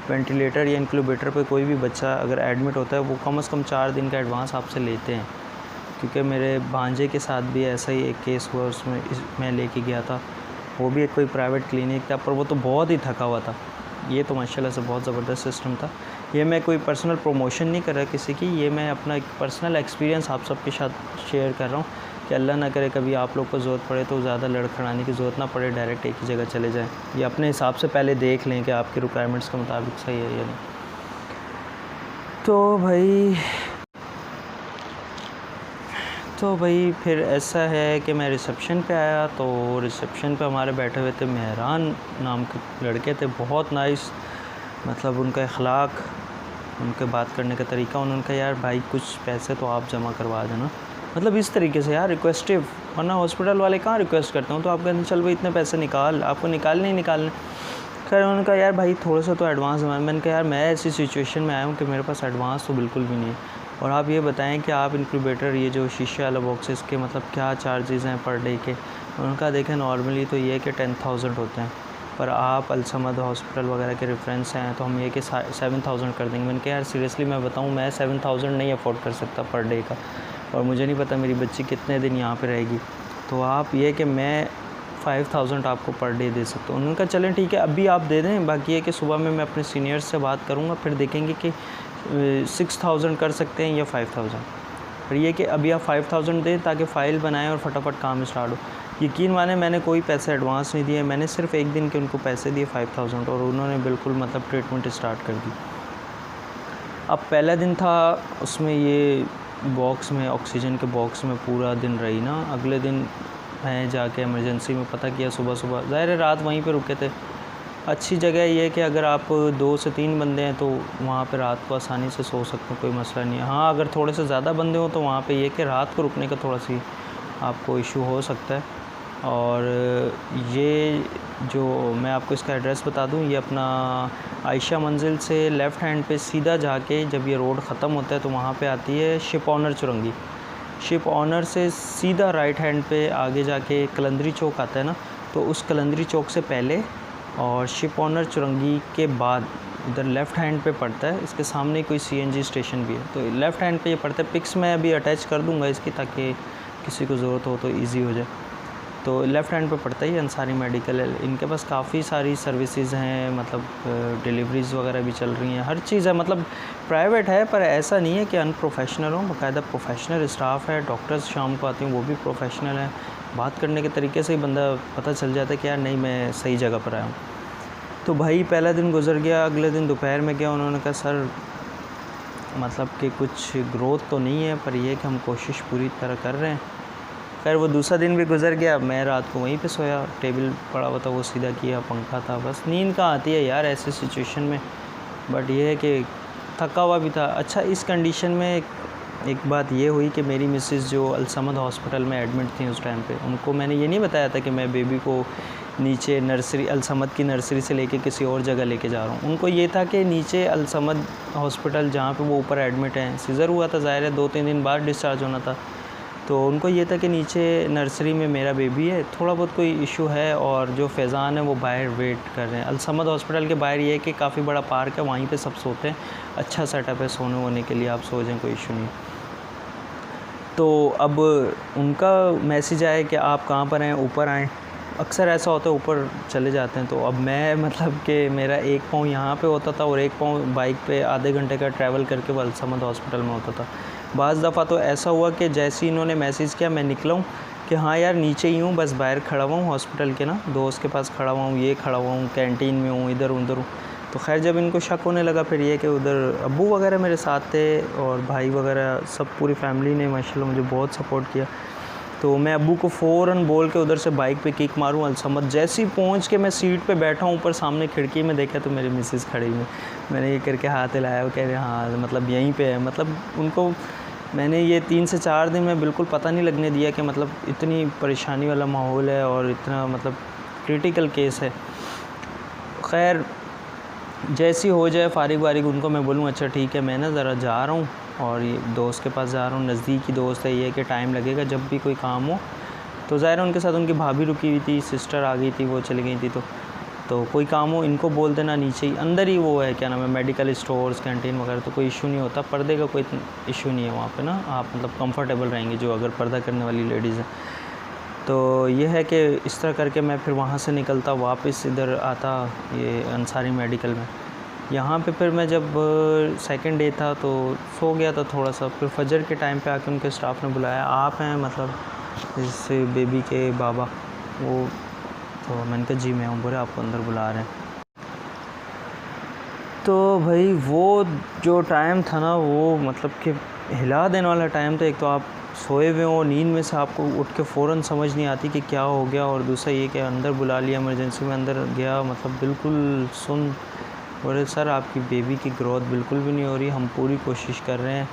वेंटिलेटर या इंक्यूबेटर पे कोई भी बच्चा अगर एडमिट होता है वो कम से कम 4 दिन का एडवांस आपसे लेते हैं। क्योंकि मेरे भांजे के साथ भी ऐसा ही एक केस हुआ, उसमें मैं लेके गया था, वो भी एक कोई प्राइवेट क्लिनिक था, पर वो तो बहुत ही थका हुआ था। ये तो माशाल्लाह से बहुत ज़बरदस्त सिस्टम था। ये मैं कोई पर्सनल प्रमोशन नहीं कर रहा किसी की, ये मैं अपना एक पर्सनल एक्सपीरियंस आप सबके साथ शेयर कर रहा हूँ कि अल्लाह ना करे कभी आप लोग को ज़रूरत पड़े तो ज़्यादा लड़खड़ाने की ज़रूरत ना पड़े, डायरेक्ट एक ही जगह चले जाएं। ये अपने हिसाब से पहले देख लें कि आपके रिक्वायरमेंट्स के मुताबिक सही है या नहीं। तो भाई फिर ऐसा है कि मैं रिसेप्शन पे आया, तो रिसेप्शन पे हमारे बैठे हुए थे मेहरान नाम के लड़के थे, बहुत नाइस, मतलब उनका अखलाक, उनके बात करने का तरीका। उन्होंने कहा यार भाई कुछ पैसे तो आप जमा करवा देना, मतलब इस तरीके से यार रिक्वेस्टिव, वरना हॉस्पिटल वाले कहाँ रिक्वेस्ट करते हो, तो आप कहते चल भाई इतने पैसे निकाल, आपको निकालने ही निकालने। खैर उन्होंने कहा यार भाई थोड़ा सा तो एडवांस है। मैंने कहा यार मैं ऐसी सिचुएशन में आया हूँ कि मेरे पास एडवांस तो बिल्कुल भी नहीं है, और आप ये बताएं कि आप इंक्यूबेटर ये जो शीशे वाला बॉक्स है इसके मतलब क्या चार्जेज़ हैं पर डे के। उनका देखें नॉर्मली तो ये कि 10,000 होते हैं, पर आप अलसमद हॉस्पिटल वगैरह के रेफरेंस हैं तो हम ये कि 7,000 कर देंगे। मैंने कहा यार सीरियसली मैं बताऊँ मैं 7,000 नहीं अफोर्ड कर सकता पर डे का, और मुझे नहीं पता मेरी बच्ची कितने दिन यहाँ पे रहेगी, तो आप ये कि मैं 5,000 आपको पर डे दे सकता हूँ। उन्होंने कहा चलें ठीक है अभी आप दे दें, बाकी ये कि सुबह में मैं अपने सीनियर्स से बात करूँगा, फिर देखेंगे कि 6,000 कर सकते हैं या 5,000, पर ये कि अभी आप 5,000 दें ताकि फ़ाइल बनाएं और फटाफट काम स्टार्ट हो। यकीन माने मैंने कोई पैसे एडवांस नहीं दिए, मैंने सिर्फ एक दिन के उनको पैसे दिए 5,000, और उन्होंने बिल्कुल मतलब ट्रीटमेंट स्टार्ट कर दी। अब पहला दिन था, उसमें ये बॉक्स में ऑक्सीजन के बॉक्स में पूरा दिन रही ना। अगले दिन मैं जाके इमरजेंसी में पता किया सुबह, ज़ाहिर है रात वहीं पे रुके थे। अच्छी जगह ये है कि अगर आप 2 से 3 बंदे हैं तो वहाँ पे रात को आसानी से सो सकते हैं, कोई मसला नहीं है। हाँ अगर थोड़े से ज़्यादा बंदे हो तो वहाँ पे ये कि रात को रुकने का थोड़ा सी आपको इशू हो सकता है। और ये जो मैं आपको इसका एड्रेस बता दूँ, ये अपना आयशा मंजिल से लेफ़्ट हैंड पे सीधा जाके जब ये रोड ख़त्म होता है तो वहाँ पे आती है ship owner Chowringhee. Ship owner से सीधा राइट हैंड पे आगे जाके कलंदरी चौक आता है ना, तो उस कलंदरी चौक से पहले और शिप ऑनर चुरंगी के बाद इधर लेफ़्ट हैंड पे पड़ता है। इसके सामने कोई CNG स्टेशन भी है, तो लेफ़्ट हैंड पे ये पड़ता है। पिक्स मैं अभी अटैच कर दूँगा इसकी ताकि किसी को ज़रूरत हो तो ईज़ी हो जाए। तो लेफ़्ट हैंड पे पड़ता है ये अंसारी मेडिकल है। इनके पास काफ़ी सारी सर्विसेज हैं, मतलब डिलीवरीज़ वगैरह भी चल रही हैं, हर चीज़ है, मतलब प्राइवेट है पर ऐसा नहीं है कि अनप्रोफेशनल हो, बाकायदा प्रोफेशनल स्टाफ है। डॉक्टर्स शाम को आते हैं वो भी प्रोफेशनल हैं, बात करने के तरीके से ही बंदा पता चल जाता है कि यार नहीं मैं सही जगह पर आया हूँ। तो भाई पहला दिन गुजर गया। अगले दिन दोपहर में गया, उन्होंने कहा सर मतलब कि कुछ ग्रोथ तो नहीं है, पर यह कि हम कोशिश पूरी तरह कर रहे हैं। खैर वो दूसरा दिन भी गुजर गया, मैं रात को वहीं पे सोया, टेबल पड़ा हुआ था वो सीधा किया, पंखा था, बस नींद कहाँ आती है यार ऐसे सिचुएशन में। बट ये है कि थका हुआ भी था। अच्छा इस कंडीशन में एक बात ये हुई कि मेरी मिसेस जो अलसमद हॉस्पिटल में एडमिट थी उस टाइम पे, उनको मैंने ये नहीं बताया था कि मैं बेबी को नीचे नर्सरी अलसमद की नर्सरी से लेके किसी और जगह लेके जा रहा हूँ। उनको ये था कि नीचे अलसमद हॉस्पिटल जहाँ पे वो ऊपर एडमिट हैं, सीज़र हुआ था, ज़ाहिर है 2-3 दिन बाद डिस्चार्ज होना था, तो उनको ये था कि नीचे नर्सरी में मेरा बेबी है, थोड़ा बहुत कोई इशू है और जो फैज़ान है वो बाहर वेट कर रहे हैं। अलसमद हॉस्पिटल के बाहर ये है कि काफ़ी बड़ा पार्क है, वहीं पे सब सोते हैं, अच्छा सेटअप है सोने वोने के लिए, आप सो जाएं कोई इशू नहीं। तो अब उनका मैसेज आया कि आप कहाँ पर हैं, ऊपर आएँ। अक्सर ऐसा होता है ऊपर चले जाते हैं। तो अब मैं मतलब कि मेरा एक पाँव यहाँ पे होता था और एक पाँव बाइक पे आधे घंटे का ट्रैवल करके वो अलसमद हॉस्पिटल में होता था। बाज़ दफ़ा तो ऐसा हुआ कि जैसे ही इन्होंने मैसेज किया मैं निकला हूँ कि हाँ यार नीचे ही हूँ, बस बाहर खड़ा हुआ हूँ हॉस्पिटल के ना, दोस्त के पास खड़ा हुआ हूँ, ये खड़ा हुआ हूँ, कैंटीन में हूँ, इधर उधर हूँ। तो खैर जब इनको शक होने लगा फिर ये कि उधर अब्बू वगैरह मेरे साथ थे और भाई वगैरह सब, पूरी फैमिली ने माशाल्लाह मुझे बहुत सपोर्ट किया। तो मैं अब्बू को फ़ौरन बोल के उधर से बाइक पे किक मारूँ अलसमद। जैसे ही पहुँच के मैं सीट पे बैठा हूँ ऊपर, सामने खिड़की में देखा तो मेरी मिसेस खड़ी हुई। मैंने ये करके हाथ हिलाया, वो कह रहे हाँ मतलब यहीं पे है। मतलब उनको मैंने ये 3 से 4 दिन में बिल्कुल पता नहीं लगने दिया कि मतलब इतनी परेशानी वाला माहौल है और इतना मतलब क्रिटिकल केस है। खैर जैसी हो जाए फारिग वारिग उनको मैं बोलूँ अच्छा ठीक है मैं ना ज़रा जा रहा हूँ और ये दोस्त के पास जा रहा हूँ, नज़दीकी दोस्त है, ये कि टाइम लगेगा जब भी कोई काम हो। तो ज़ाहिर है उनके साथ उनकी भाभी रुकी हुई थी, सिस्टर आ गई थी, वो चली गई थी। तो कोई काम हो इनको बोल देना, नीचे ही अंदर ही वो है क्या नाम है मेडिकल स्टोर्स कैंटीन वगैरह, तो कोई इशू नहीं होता, पर्दे का कोई इशू नहीं है वहाँ पे ना, आप मतलब कंफर्टेबल रहेंगे जो अगर पर्दा करने वाली लेडीज़ हैं। तो ये है कि इस तरह करके मैं फिर वहाँ से निकलता वापस इधर आता ये अंसारी मेडिकल में। यहाँ पे फिर मैं जब सेकंड डे था तो सो गया था थोड़ा सा, फिर फजर के टाइम पे आके उनके स्टाफ ने बुलाया, आप हैं मतलब इस बेबी के बाबा, वो तो मैंने कहा जी मैं हूँ, बोले आपको अंदर बुला रहे हैं। तो भाई वो जो टाइम था ना, वो मतलब कि हिला देने वाला टाइम था। एक तो आप सोए हुए हो, नींद में से आपको उठ के फ़ौरन समझ नहीं आती कि क्या हो गया, और दूसरा ये कि अंदर बुला लिया, इमरजेंसी में अंदर गया, मतलब बिल्कुल सुन, बोले सर आपकी बेबी की ग्रोथ बिल्कुल भी नहीं हो रही, हम पूरी कोशिश कर रहे हैं।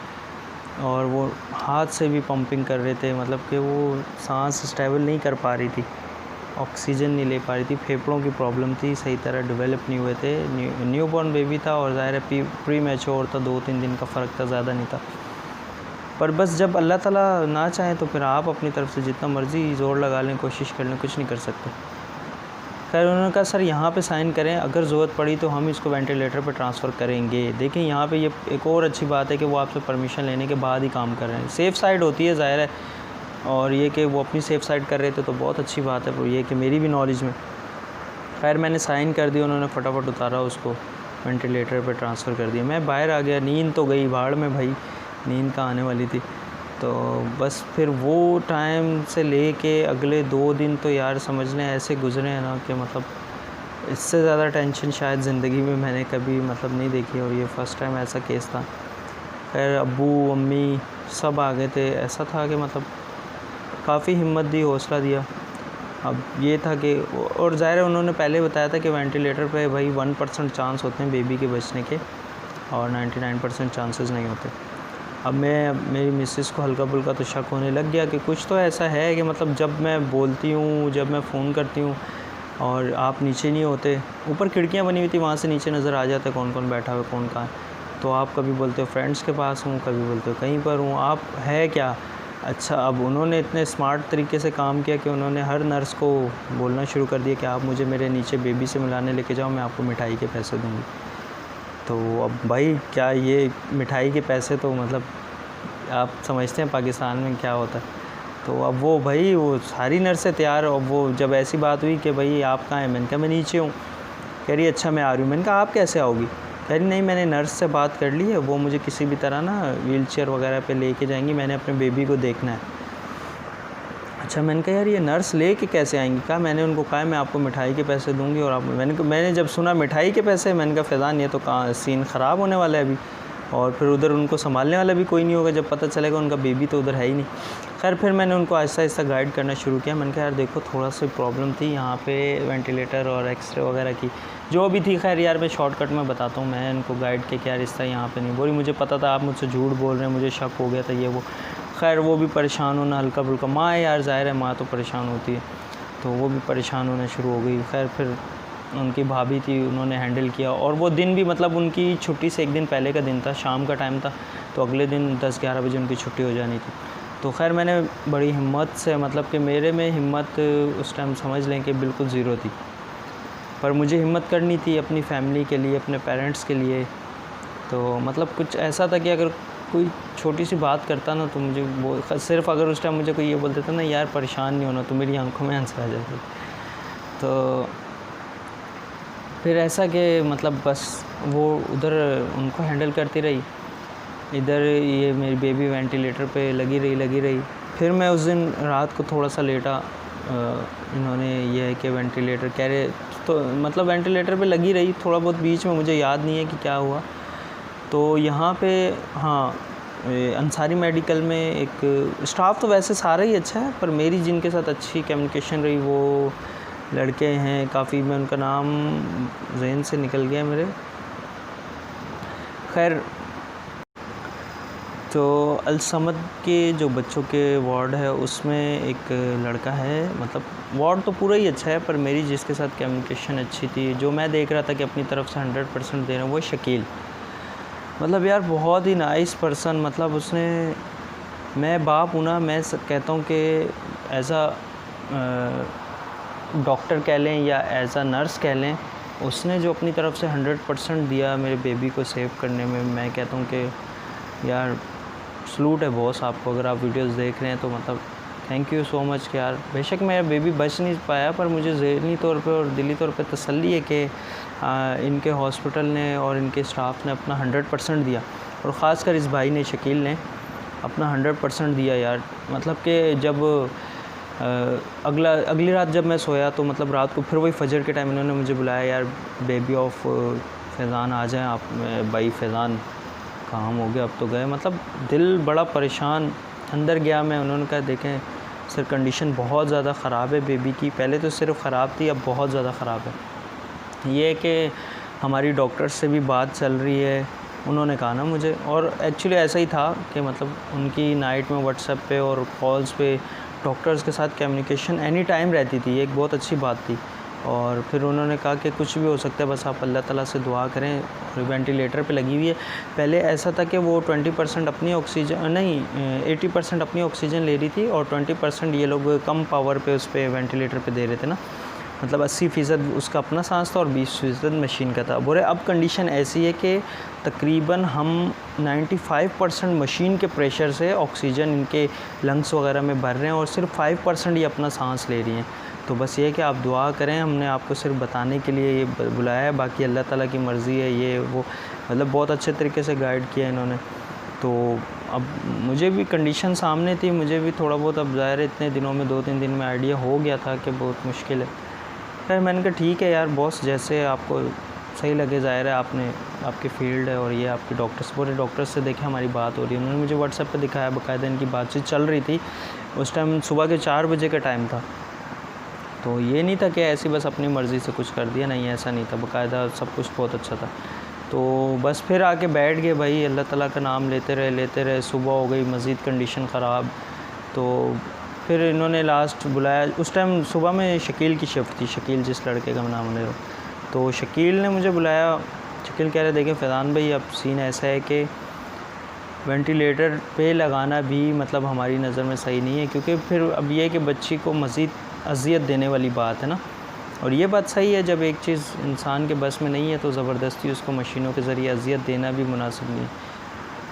और वो हाथ से भी पंपिंग कर रहे थे, मतलब कि वो सांस स्टेबल नहीं कर पा रही थी, ऑक्सीजन नहीं ले पा रही थी, फेफड़ों की प्रॉब्लम थी, सही तरह डेवलप नहीं हुए थे। न्यू बॉर्न बेबी था और ज़ाहिर है प्री मैच्योर था, 2-3 दिन का फ़र्क था, ज़्यादा नहीं था। पर बस जब अल्लाह ताला ना चाहे तो फिर आप अपनी तरफ से जितना मर्ज़ी ज़ोर लगा लें, कोशिश कर लें, कुछ नहीं कर सकते। खैर उन्होंने कहा सर यहाँ पे साइन करें, अगर ज़रूरत पड़ी तो हम इसको वेंटिलेटर पर ट्रांसफ़र करेंगे। देखिए यहाँ पे ये एक और अच्छी बात है कि वो आपसे परमिशन लेने के बाद ही काम कर रहे हैं, सेफ़ साइड होती है ज़ाहिर है, और ये कि वो अपनी सेफ़ साइड कर रहे थे तो बहुत अच्छी बात है। पर ये कि मेरी भी नॉलेज में, खैर मैंने साइन कर दिया, उन्होंने फटाफट उतारा, उसको वेंटिलेटर पे ट्रांसफ़र कर दिया। मैं बाहर आ गया, नींद तो गई भाड़ में भाई, नींद का आने वाली थी। तो बस फिर वो टाइम से ले के अगले 2 दिन तो यार समझ लें ऐसे गुज़रे हैं ना कि मतलब इससे ज़्यादा टेंशन शायद ज़िंदगी में मैंने कभी मतलब नहीं देखी, और ये फ़र्स्ट टाइम ऐसा केस था। खैर अब्बू अम्मी सब आ गए थे, ऐसा था कि मतलब काफ़ी हिम्मत दी, हौसला दिया। अब ये था कि, और ज़ाहिर है उन्होंने पहले बताया था कि वेंटिलेटर पे भाई 1% चांस होते हैं बेबी के बचने के, और 99% चांसेस नहीं होते। अब मेरी मिसेस को हल्का फुल्का तो शक होने लग गया कि कुछ तो ऐसा है कि मतलब जब मैं बोलती हूँ, जब मैं फ़ोन करती हूँ और आप नीचे नहीं होते, ऊपर खिड़कियाँ बनी हुई थी, वहाँ से नीचे नज़र आ जाता है कौन कौन बैठा हुआ, कौन कहाँ है। तो आप कभी बोलते हो फ्रेंड्स के पास हूँ, कभी बोलते हो कहीं पर हूँ, आप है क्या। अच्छा, अब उन्होंने इतने स्मार्ट तरीके से काम किया कि उन्होंने हर नर्स को बोलना शुरू कर दिया कि आप मुझे मेरे नीचे बेबी से मिलाने लेके जाओ, मैं आपको मिठाई के पैसे दूँगी। तो अब भाई क्या ये मिठाई के पैसे, तो मतलब आप समझते हैं पाकिस्तान में क्या होता है। तो अब वो भाई वो सारी नर्सें तैयार, और वो जब ऐसी बात हुई कि भाई आप कहाँ हैं, मैंने कहा मैं नीचे हूँ। कह रही अच्छा मैं आ रही हूँ। मैंने कहा आप कैसे आओगी। कह रही नहीं मैंने नर्स से बात कर ली है, वो मुझे किसी भी तरह ना व्हीलचेयर वगैरह पे लेके जाएंगी, मैंने अपने बेबी को देखना है। अच्छा, मैंने कहा यार ये नर्स ले के कैसे आएंगी। कहा मैंने उनको कहा मैं आपको मिठाई के पैसे दूंगी, और आप मैंने जब सुना मिठाई के पैसे, मैंने कहा फैज़ान ये तो कहाँ सीन ख़राब होने वाला है अभी, और फिर उधर उनको संभालने वाला भी कोई नहीं होगा जब पता चलेगा उनका बेबी तो उधर है ही नहीं। खैर फिर मैंने उनको आहिस्ता आहिस्ता गाइड करना शुरू किया। मैंने कहा यार देखो थोड़ा सा प्रॉब्लम थी यहाँ पे वेंटिलेटर और एक्सरे वगैरह की जो भी थी, खैर यार मैं शॉर्टकट में बताता हूँ। मैं इनको गाइड किया कि यार इस तरह यहाँ पे नहीं बोली, मुझे पता था आप मुझसे झूठ बोल रहे हैं, मुझे शक हो गया था ये वो। खैर वो भी परेशान होना हल्का फुल्का, माँ है यार ज़ाहिर है माँ तो परेशान होती है, तो वो भी परेशान होना शुरू हो गई। खैर फिर उनकी भाभी थी, उन्होंने हैंडल किया, और वो दिन भी मतलब उनकी छुट्टी से एक दिन पहले का दिन था, शाम का टाइम था, तो अगले दिन 10-11 बजे उनकी छुट्टी हो जानी थी। तो खैर मैंने बड़ी हिम्मत से, मतलब कि मेरे में हिम्मत उस टाइम समझ लें कि बिल्कुल ज़ीरो थी, पर मुझे हिम्मत करनी थी अपनी फैमिली के लिए, अपने पेरेंट्स के लिए। तो मतलब कुछ ऐसा था कि अगर कोई छोटी सी बात करता ना तो मुझे वो सिर्फ अगर उस टाइम मुझे कोई ये बोल देता ना यार परेशान नहीं होना, तो मेरी आंखों में आंसू आ जाते। तो फिर ऐसा कि मतलब बस वो उधर उनको हैंडल करती रही, इधर ये मेरी बेबी वेंटिलेटर पे लगी रही। फिर मैं उस दिन रात को थोड़ा सा लेटा, इन्होंने ये है कि वेंटिलेटर कह रहे, तो मतलब वेंटिलेटर पे लगी रही थोड़ा बहुत, बीच में मुझे याद नहीं है कि क्या हुआ। तो यहाँ पे हाँ अंसारी मेडिकल में एक स्टाफ तो वैसे सारा ही अच्छा है, पर मेरी जिनके साथ अच्छी कम्युनिकेशन रही वो लड़के हैं काफ़ी, मैं उनका नाम ज़हन से निकल गया मेरे। खैर तो अलसमद के जो बच्चों के वार्ड है उसमें एक लड़का है, मतलब वार्ड तो पूरा ही अच्छा है, पर मेरी जिसके साथ कम्युनिकेशन अच्छी थी, जो मैं देख रहा था कि अपनी तरफ से 100% दे रहे हैं, वो शकील। मतलब यार बहुत ही नाइस पर्सन, मतलब उसने, मैं बाप हूँ ना, मैं कहता हूँ कि एज़ आ डॉक्टर कह लें या एज़ आ नर्स कह लें, उसने जो अपनी तरफ से 100% दिया मेरे बेबी को सेव करने में, मैं कहता हूँ कि यार सलूट है बॉस आपको। अगर आप वीडियोस देख रहे हैं तो मतलब थैंक यू सो मच कि यार बेशक मेरा बेबी बच नहीं पाया, पर मुझे ज़हनी तौर पे और दिली तौर पे तसल्ली है कि इनके हॉस्पिटल ने और इनके स्टाफ ने अपना 100% दिया, और ख़ासकर इस भाई ने, शकील ने, अपना 100% दिया यार। मतलब कि जब अगली रात जब मैं सोया तो मतलब रात को फिर वही फजर के टाइम इन्होंने मुझे बुलाया, यार बेबी ऑफ फैज़ान आ जाएं आप। भाई फैज़ान काम हो गया, अब तो गए। मतलब दिल बड़ा परेशान। अंदर गया मैं, उन्होंने कहा देखें सर कंडीशन बहुत ज़्यादा ख़राब है बेबी की, पहले तो सिर्फ ख़राब थी, अब बहुत ज़्यादा ख़राब है। ये कि हमारी डॉक्टर से भी बात चल रही है, उन्होंने कहा ना मुझे। और एक्चुअली ऐसा ही था कि मतलब उनकी नाइट में व्हाट्सएप पे और कॉल्स पे डॉक्टर्स के साथ कम्युनिकेशन एनी टाइम रहती थी, एक बहुत अच्छी बात थी। और फिर उन्होंने कहा कि कुछ भी हो सकता है, बस आप अल्लाह ताला से दुआ करें। और वेंटिलेटर पे लगी हुई है। पहले ऐसा था कि वो 20% अपनी ऑक्सीजन नहीं 80% अपनी ऑक्सीजन ले रही थी और 20% ये लोग कम पावर पे उस पर वेंटिलेटर पे दे रहे थे ना। मतलब 80% उसका अपना सांस था और 20% मशीन का था। बोले अब कंडीशन ऐसी है कि तकरीबन हम 95% मशीन के प्रेशर से ऑक्सीजन इनके लंग्स वगैरह में भर रहे हैं और सिर्फ 5% ये अपना सांस ले रही हैं। तो बस ये कि आप दुआ करें, हमने आपको सिर्फ बताने के लिए ये बुलाया है, बाकी अल्लाह ताला की मर्ज़ी है। ये वो मतलब बहुत अच्छे तरीके से गाइड किया इन्होंने। तो अब मुझे भी कंडीशन सामने थी, मुझे भी थोड़ा बहुत अब ज़ाहिर है इतने दिनों में 2-3 दिन में आइडिया हो गया था कि बहुत मुश्किल है। फिर मैंने कहा ठीक है यार बॉस, जैसे आपको सही लगे, ज़ाहिर है आपने आपकी फ़ील्ड है और ये आपके डॉक्टर्स पूरे डॉक्टर्स से देखे हमारी बात हो रही है। उन्होंने मुझे व्हाट्सएप पे दिखाया, बाकायदा इनकी बातचीत चल रही थी। उस टाइम सुबह के 4 बजे का टाइम था। तो ये नहीं था कि ऐसी बस अपनी मर्ज़ी से कुछ कर दिया, नहीं ऐसा नहीं था, बाकायदा सब कुछ बहुत अच्छा था। तो बस फिर आके बैठ गए भाई, अल्लाह ताला का नाम लेते रहे। सुबह हो गई, मज़ीद कंडीशन ख़राब। तो फिर इन्होंने लास्ट बुलाया। उस टाइम सुबह में शकील की शिफ्ट थी, शकील जिस लड़के का नाम ले रहा हूँ। तो शकील ने मुझे बुलाया। शकील कह रहे देखें फैज़ान भाई, अब सीन ऐसा है कि वेंटिलेटर पे लगाना भी मतलब हमारी नज़र में सही नहीं है, क्योंकि फिर अब ये है कि बच्ची को मज़ीद अज़ियत देने वाली बात है ना। और ये बात सही है, जब एक चीज़ इंसान के बस में नहीं है तो ज़बरदस्ती उसको मशीनों के ज़रिए अज़ियत देना भी मुनासिब नहीं।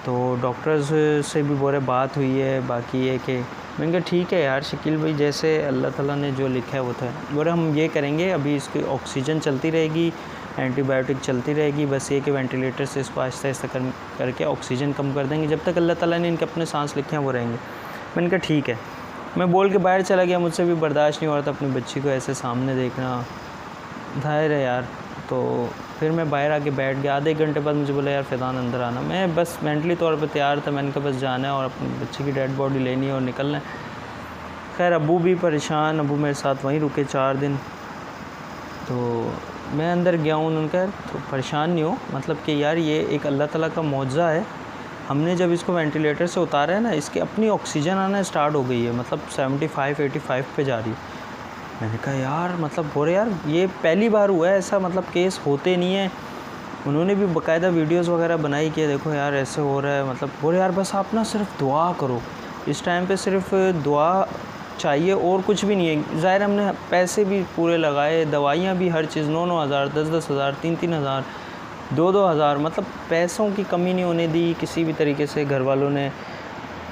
तो डॉक्टर्स से भी बोले बात हुई है। बाकी ये कि मैंने कहा ठीक है यार शकील भाई, जैसे अल्लाह ताला ने जो लिखा है वो था। बोले हम ये करेंगे, अभी इसकी ऑक्सीजन चलती रहेगी, एंटीबायोटिक चलती रहेगी, बस ये कि वेंटिलेटर से इसको आहिस्ता आहिस्ता करके ऑक्सीजन कम कर देंगे, जब तक अल्लाह ताला ने इनके अपने सांस लिखे हैं वो रहेंगे। मैंने कहा ठीक है। मैं बोल के बाहर चला गया, मुझसे भी बर्दाश्त नहीं हो रहा था अपनी बच्ची को ऐसे सामने देखना, जाहिर है यार। तो फिर मैं बाहर आके बैठ गया। आधे घंटे बाद मुझे बोला यार फैज़ान अंदर आना। मैं बस मेंटली तौर पे तैयार था, मैंने कहा बस जाना है और अपनी बच्ची की डेड बॉडी लेनी है और निकलना है। खैर अब्बू भी परेशान, अब्बू मेरे साथ वहीं रुके 4 दिन। तो मैं अंदर गया हूँ, उन्होंने कहा तो परेशान नहीं हो, मतलब कि यार ये एक अल्लाह ताला का मौजज़ा है। हमने जब इसको वेंटिलेटर से उतारा है ना, इसकी अपनी ऑक्सीजन आना स्टार्ट हो गई है, मतलब 75-85 पे जा रही है। मैंने कहा यार मतलब बोले यार ये पहली बार हुआ है ऐसा, मतलब केस होते नहीं है। उन्होंने भी बाकायदा वीडियोस वगैरह बनाई कि देखो यार ऐसे हो रहा है। मतलब बोले यार बस आप ना सिर्फ दुआ करो, इस टाइम पे सिर्फ दुआ चाहिए और कुछ भी नहीं है। ज़ाहिर हमने पैसे भी पूरे लगाए, दवाइयाँ भी, हर चीज़ 9-9 हज़ार, 10-10 हज़ार, 3-3 हज़ार, 2-2 हज़ार, मतलब पैसों की कमी नहीं होने दी किसी भी तरीके से घर वालों ने।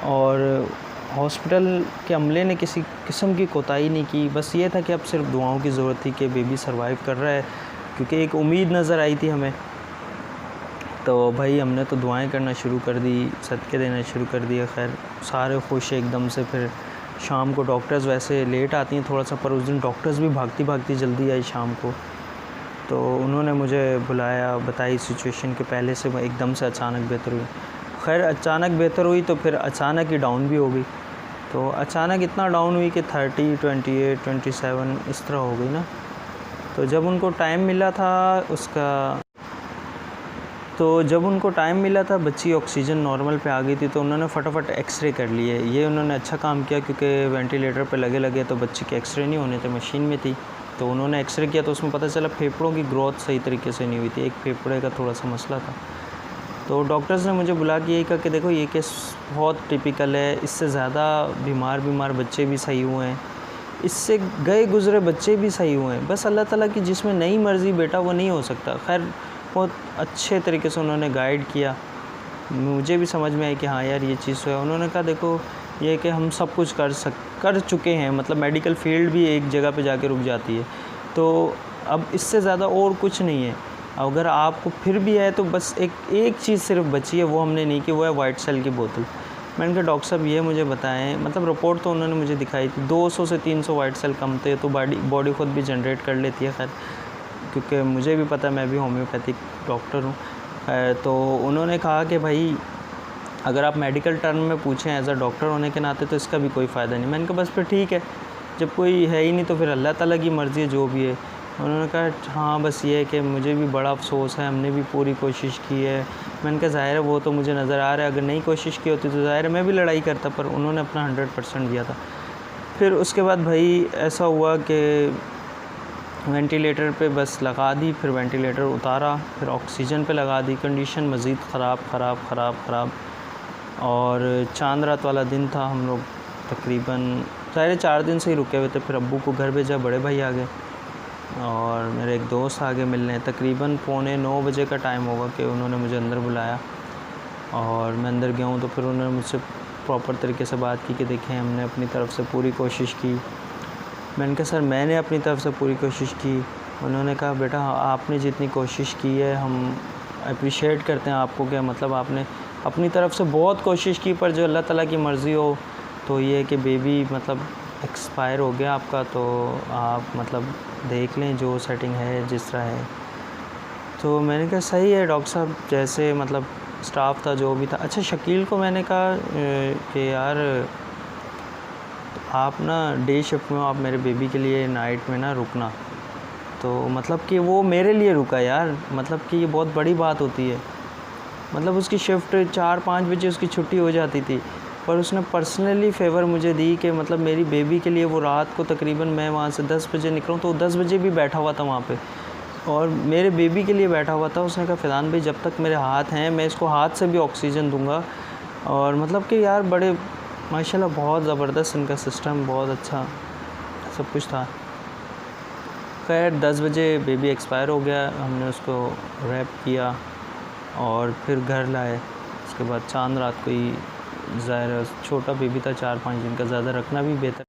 और हॉस्पिटल के अमले ने किसी किस्म की कोताही नहीं की। बस ये था कि अब सिर्फ दुआओं की ज़रूरत थी कि बेबी सरवाइव कर रहा है, क्योंकि एक उम्मीद नज़र आई थी हमें। तो भाई हमने तो दुआएं करना शुरू कर दी, सदक़े देना शुरू कर दिया। खैर सारे खुश एकदम से। फिर शाम को डॉक्टर्स वैसे लेट आती हैं थोड़ा सा, पर उस दिन डॉक्टर्स भी भागती भागती जल्दी आई शाम को। तो उन्होंने मुझे बुलाया, बताई सिचुएशन के पहले से एकदम से अचानक बेहतर हुई। खैर अचानक बेहतर हुई तो फिर अचानक ही डाउन भी हो गई। तो अचानक इतना डाउन हुई कि 30, 28, 27 इस तरह हो गई ना। तो जब उनको टाइम मिला था बच्ची ऑक्सीजन नॉर्मल पे आ गई थी, तो उन्होंने फटाफट एक्सरे कर लिए। ये उन्होंने अच्छा काम किया, क्योंकि वेंटिलेटर पे लगे तो बच्ची के एक्सरे नहीं होने थे, मशीन में थी। तो उन्होंने एक्सरे किया तो उसमें पता चला फेफड़ों की ग्रोथ सही तरीके से नहीं हुई थी, एक फेफड़े का थोड़ा सा मसला था। तो डॉक्टर्स ने मुझे बुला के यही कहा कि देखो ये केस बहुत टिपिकल है, इससे ज़्यादा बीमार बच्चे भी सही हुए हैं, इससे गए गुज़रे बच्चे भी सही हुए हैं, बस अल्लाह ताला की जिसमें नई मर्ज़ी बेटा वो नहीं हो सकता। खैर बहुत अच्छे तरीके से उन्होंने गाइड किया, मुझे भी समझ में आई कि हाँ यार ये चीज़ है। उन्होंने कहा देखो ये कि हम सब कुछ कर चुके हैं, मतलब मेडिकल फील्ड भी एक जगह पे जाके रुक जाती है, तो अब इससे ज़्यादा और कुछ नहीं है। अगर आपको फिर भी है तो बस एक चीज़ सिर्फ बची है, वो हमने नहीं की, वो है वाइट सेल की बोतल। मैंने कहा डॉक्टर साहब ये मुझे बताएं, मतलब रिपोर्ट तो उन्होंने मुझे दिखाई थी 200 से 300 वाइट सेल कम थे, तो बॉडी खुद भी जनरेट कर लेती है, खैर क्योंकि मुझे भी पता है, मैं भी होम्योपैथिक डॉक्टर हूँ। तो उन्होंने कहा कि भाई अगर आप मेडिकल टर्म में पूछें एज अ डॉक्टर होने के नाते तो इसका भी कोई फ़ायदा नहीं। मैंने कहा बस फिर ठीक है, जब कोई है ही नहीं तो फिर अल्लाह ताला की मर्ज़ी है जो भी है। उन्होंने कहा हाँ बस ये है कि मुझे भी बड़ा अफसोस है, हमने भी पूरी कोशिश की है। मैंने कहा ज़ाहिर है वो तो मुझे नज़र आ रहा है, अगर नहीं कोशिश की होती तो ज़ाहिर है मैं भी लड़ाई करता, पर उन्होंने अपना 100% दिया था। फिर उसके बाद भाई ऐसा हुआ कि वेंटिलेटर पे बस लगा दी, फिर वेंटिलेटर उतारा, फिर ऑक्सीजन पे लगा दी। कंडीशन मज़ीद ख़राब और चांद रात वाला दिन था। हम लोग तकरीबन 4.5 दिन से ही रुके हुए थे। फिर अब्बू को घर भेजा, बड़े भाई आ गए और मेरे एक दोस्त आ गए मिलने। तकरीबन 8:45 बजे का टाइम होगा कि उन्होंने मुझे अंदर बुलाया और मैं अंदर गया हूँ। तो फिर उन्होंने मुझसे प्रॉपर तरीके से बात की कि देखें हमने अपनी तरफ से पूरी कोशिश की। मैंने कहा सर मैंने अपनी तरफ से पूरी कोशिश की। उन्होंने कहा बेटा आपने जितनी कोशिश की है हम अप्रिशिएट करते हैं आपको, क्या मतलब आपने अपनी तरफ से बहुत कोशिश की, पर जो अल्लाह ताला की मर्ज़ी हो तो ये है कि बेबी मतलब एक्सपायर हो गया आपका, तो आप मतलब देख लें जो सेटिंग है जिस तरह है। तो मैंने कहा सही है डॉक्टर साहब, जैसे मतलब स्टाफ था जो भी था। अच्छा शकील को मैंने कहा कि यार आप ना डे शिफ्ट में आप मेरे बेबी के लिए नाइट में ना रुकना। तो मतलब कि वो मेरे लिए रुका यार, मतलब कि ये बहुत बड़ी बात होती है। मतलब उसकी शिफ्ट 4-5 बजे उसकी छुट्टी हो जाती थी, पर उसने पर्सनली फ़ेवर मुझे दी कि मतलब मेरी बेबी के लिए वो रात को तकरीबन मैं वहाँ से 10 बजे निकलूँ तो 10 बजे भी बैठा हुआ था वहाँ पे और मेरे बेबी के लिए बैठा हुआ था। उसने कहा फ़ैज़ान भाई जब तक मेरे हाथ हैं मैं इसको हाथ से भी ऑक्सीजन दूँगा। और मतलब कि यार बड़े माशाल्लाह बहुत ज़बरदस्त इनका सिस्टम, बहुत अच्छा सब कुछ था। खैर 10 बजे बेबी एक्सपायर हो गया, हमने उसको रैप किया और फिर घर लाए। उसके बाद चांद रात को ही, ज़ाहिर छोटा बेबी था 4-5 दिन का, ज़्यादा रखना भी बेहतर।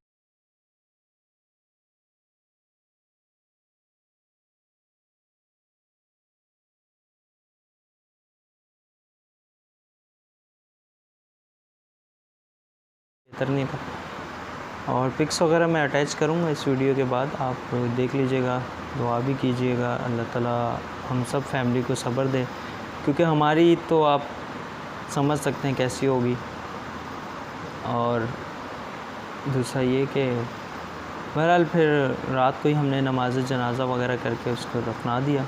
बेहतर नहीं था। और पिक्स वगैरह मैं अटैच करूँगा इस वीडियो के बाद, आप देख लीजिएगा, दुआ भी कीजिएगा अल्लाह ताला हम सब फैमिली को सब्र दे, क्योंकि हमारी ईद तो आप समझ सकते हैं कैसी होगी। और दूसरा ये कि बहरहाल फिर रात को ही हमने नमाज जनाजा वगैरह करके उसको दफना दिया।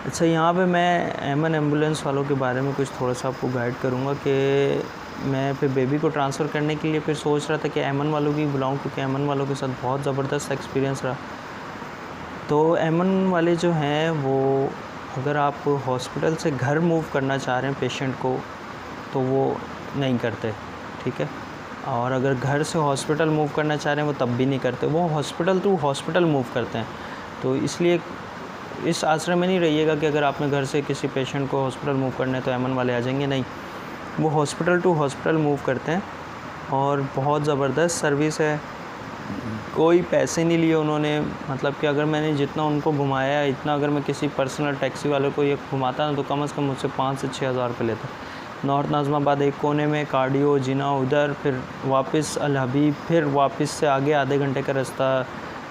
अच्छा यहाँ पे मैं एमन एम्बुलेंस वालों के बारे में कुछ थोड़ा सा आपको गाइड करूँगा कि मैं फिर बेबी को ट्रांसफ़र करने के लिए फिर सोच रहा था कि एमन वालों की बुलाऊँ, क्योंकि एमन वालों के साथ बहुत ज़बरदस्त एक्सपीरियंस रहा। तो एमन वाले जो हैं वो अगर आप हॉस्पिटल से घर मूव करना चाह रहे हैं पेशेंट को तो वो नहीं करते, ठीक है। और अगर घर से हॉस्पिटल मूव करना चाह रहे हैं वो तब भी नहीं करते, वो हॉस्पिटल टू हॉस्पिटल मूव करते हैं। तो इसलिए इस आश्रय में नहीं रहिएगा कि अगर आपने घर से किसी पेशेंट को हॉस्पिटल मूव करना है तो एमन वाले आ जाएंगे, नहीं, वो हॉस्पिटल टू हॉस्पिटल मूव करते हैं और बहुत ज़बरदस्त सर्विस है। कोई पैसे नहीं लिए उन्होंने, मतलब कि अगर मैंने जितना उनको घुमाया है इतना अगर मैं किसी पर्सनल टैक्सी वाले को ये घुमाता ना तो कम से कम मुझसे 5 से 6 हज़ार रुपये लेता। नॉर्थ नाज़िमाबाद एक कोने में, कार्डियो जिना उधर, फिर वापस अल हबीब, फिर वापस से आगे आधे घंटे का रास्ता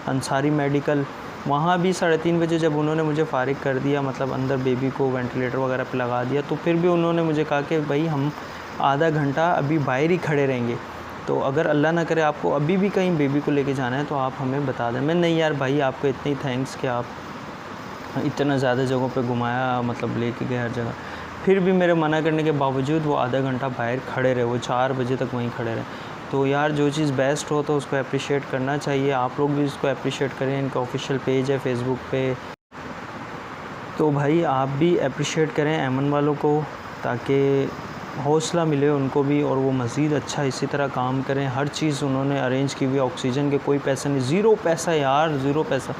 अंसारी मेडिकल। वहाँ भी 3:30 बजे जब उन्होंने मुझे फ़ारिग कर दिया, मतलब अंदर बेबी को वेंटिलेटर वगैरह पे लगा दिया, तो फिर भी उन्होंने मुझे कहा कि भाई हम आधा घंटा अभी बाहर ही खड़े रहेंगे, तो अगर अल्लाह ना करे आपको अभी भी कहीं बेबी को लेके जाना है तो आप हमें बता दें। मैं नहीं यार भाई आपको इतनी थैंक्स कि आप इतना ज़्यादा जगहों पे घुमाया, मतलब लेके गए हर जगह। फिर भी मेरे मना करने के बावजूद वो आधा घंटा बाहर खड़े रहे, वो 4 बजे तक वहीं खड़े रहे। तो यार जो चीज़ बेस्ट हो तो उसको अप्रिशिएट करना चाहिए, आप लोग भी इसको अप्रिशिएट करें। इनका ऑफिशियल पेज है फेसबुक पे, तो भाई आप भी अप्रिशिएट करें एमन वालों को, ताकि हौसला मिले उनको भी और वो मज़ीद अच्छा इसी तरह काम करें। हर चीज़ उन्होंने अरेंज की हुई, ऑक्सीजन के कोई पैसा नहीं, ज़ीरो पैसा यार, ज़ीरो पैसा।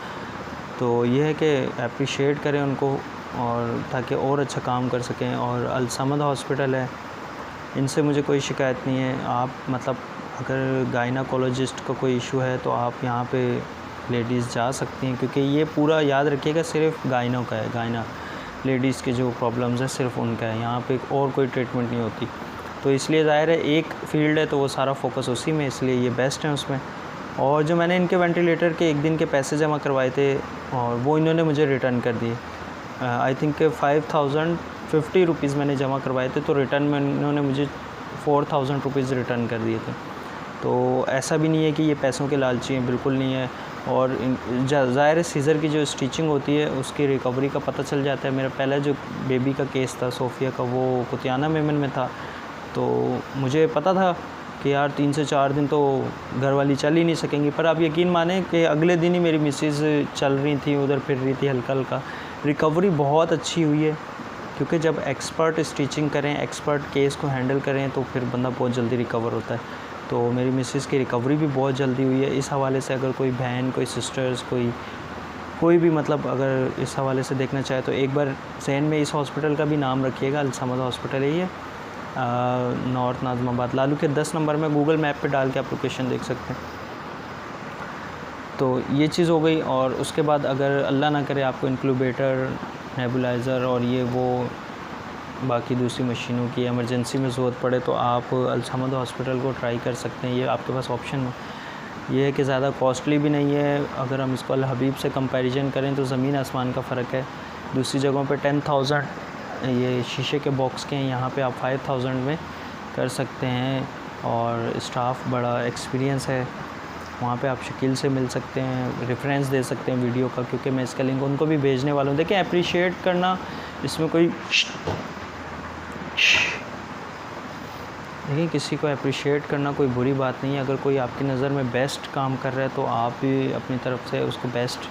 तो ये है कि अप्रिशिएट करें उनको और ताकि और अच्छा काम कर सकें। और अल समद हॉस्पिटल है, इनसे मुझे कोई शिकायत नहीं है। आप मतलब अगर गायनाकोलॉजिस्ट का कोई इशू है तो आप यहाँ पे लेडीज़ जा सकती हैं, क्योंकि ये पूरा याद रखिएगा सिर्फ गायनों का है, गायना लेडीज़ के जो प्रॉब्लम्स है सिर्फ उनका है, यहाँ पे और कोई ट्रीटमेंट नहीं होती। तो इसलिए ज़ाहिर है एक फ़ील्ड है तो वो सारा फोकस उसी में, इसलिए ये बेस्ट है उसमें। और जो मैंने इनके वेंटिलेटर के एक दिन के पैसे जमा करवाए थे और वो इन्होंने मुझे रिटर्न कर दिए। आई थिंक 5050 रुपीज़ मैंने जमा करवाए थे, तो रिटर्न में इन्होंने मुझे 4000 रुपीज़ रिटर्न कर दिए थे। तो ऐसा भी नहीं है कि ये पैसों के लालची हैं, बिल्कुल नहीं है। और ज़ाहिर सीज़र की जो स्टिचिंग होती है उसकी रिकवरी का पता चल जाता है। मेरा पहला जो बेबी का केस था सोफ़िया का, वो कुतियाना मेमन में था, तो मुझे पता था कि यार 3 से 4 दिन तो घर वाली चल ही नहीं सकेंगी। पर आप यकीन माने कि अगले दिन ही मेरी मिसेज़ चल रही थी, उधर फिर रही थी हल्का हल्का। रिकवरी बहुत अच्छी हुई है, क्योंकि जब एक्सपर्ट स्टिचिंग करें, एक्सपर्ट केस को हैंडल करें तो फिर बंदा बहुत जल्दी रिकवर होता है। तो मेरी मिसेज़ की रिकवरी भी बहुत जल्दी हुई है। इस हवाले से अगर कोई बहन, कोई सिस्टर्स, कोई भी मतलब अगर इस हवाले से देखना चाहे तो एक बार ज़हन में इस हॉस्पिटल का भी नाम रखिएगा। अल समद हॉस्पिटल है ये, नॉर्थ नाज़िमाबाद, लालू के 10 नंबर में गूगल मैप पे डाल के आप लोकेशन देख सकते हैं। तो ये चीज़ हो गई। और उसके बाद अगर अल्लाह ना करे आपको इंक्यूबेटर, नेबुलाइज़र और ये वो बाकी दूसरी मशीनों की इमरजेंसी में ज़रूरत पड़े तो आप अल समद हॉस्पिटल को ट्राई कर सकते हैं। ये आपके पास ऑप्शन है। ये है कि ज़्यादा कॉस्टली भी नहीं है। अगर हम इसको अल हबीब से कंपैरिजन करें तो ज़मीन आसमान का फ़र्क है। दूसरी जगहों पे 10,000 ये शीशे के बॉक्स के हैं, यहाँ पे आप 5000 में कर सकते हैं। और स्टाफ बड़ा एक्सपीरियंस है। वहाँ पे आप शकील से मिल सकते हैं, रेफरेंस दे सकते हैं वीडियो का, क्योंकि मैं इसका लिंक उनको भी भेजने वाला हूँ। देखिए अप्रिशिएट करना इसमें कोई देखिए किसी को अप्रिशिएट करना कोई बुरी बात नहीं है। अगर कोई आपकी नज़र में बेस्ट काम कर रहा है तो आप भी अपनी तरफ से उसको बेस्ट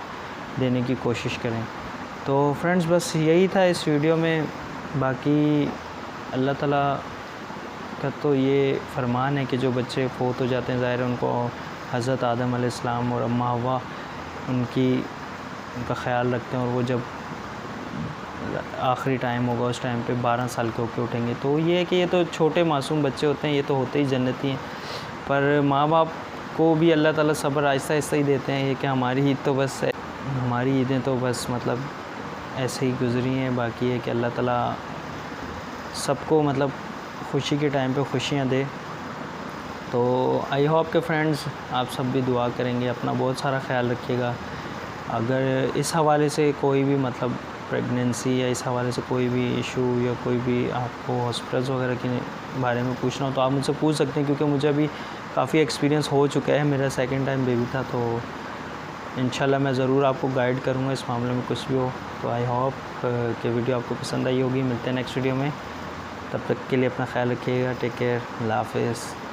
देने की कोशिश करें। तो फ्रेंड्स बस यही था इस वीडियो में। बाकी अल्लाह ताला का तो ये फरमान है कि जो बच्चे फ़ौत हो जाते हैं, ज़ाहिर है उनको हज़रत आदम अलैहिस्सलाम और अम्मा हव्वा उनका ख़्याल रखते हैं। और वो जब आखिरी टाइम होगा उस टाइम पे 12 साल के होके उठेंगे। तो ये है कि ये तो छोटे मासूम बच्चे होते हैं, ये तो होते ही जन्नती हैं। पर माँ बाप को भी अल्लाह ताला सब्र आहिस्ता आहिस्ता ही देते हैं। ये कि हमारी ईदें तो बस मतलब ऐसे ही गुज़री हैं। बाकी है कि अल्लाह ताला सबको मतलब खुशी के टाइम पे खुशियाँ दे। तो आई होप के फ्रेंड्स आप सब भी दुआ करेंगे, अपना बहुत सारा ख्याल रखिएगा। अगर इस हवाले से कोई भी मतलब प्रेगनेंसी या इस हवाले से कोई भी इशू या कोई भी आपको हॉस्पिटल्स वगैरह के बारे में पूछना हो तो आप मुझसे पूछ सकते हैं, क्योंकि मुझे अभी काफ़ी एक्सपीरियंस हो चुका है। मेरा सेकंड टाइम बेबी था, तो इंशाल्लाह मैं ज़रूर आपको गाइड करूँगा इस मामले में कुछ भी हो। तो आई होप कि वीडियो आपको पसंद आई होगी। मिलते हैं नेक्स्ट वीडियो में, तब तक के लिए अपना ख्याल रखिएगा। टेक केयर, अल्लाह हाफ़िज़।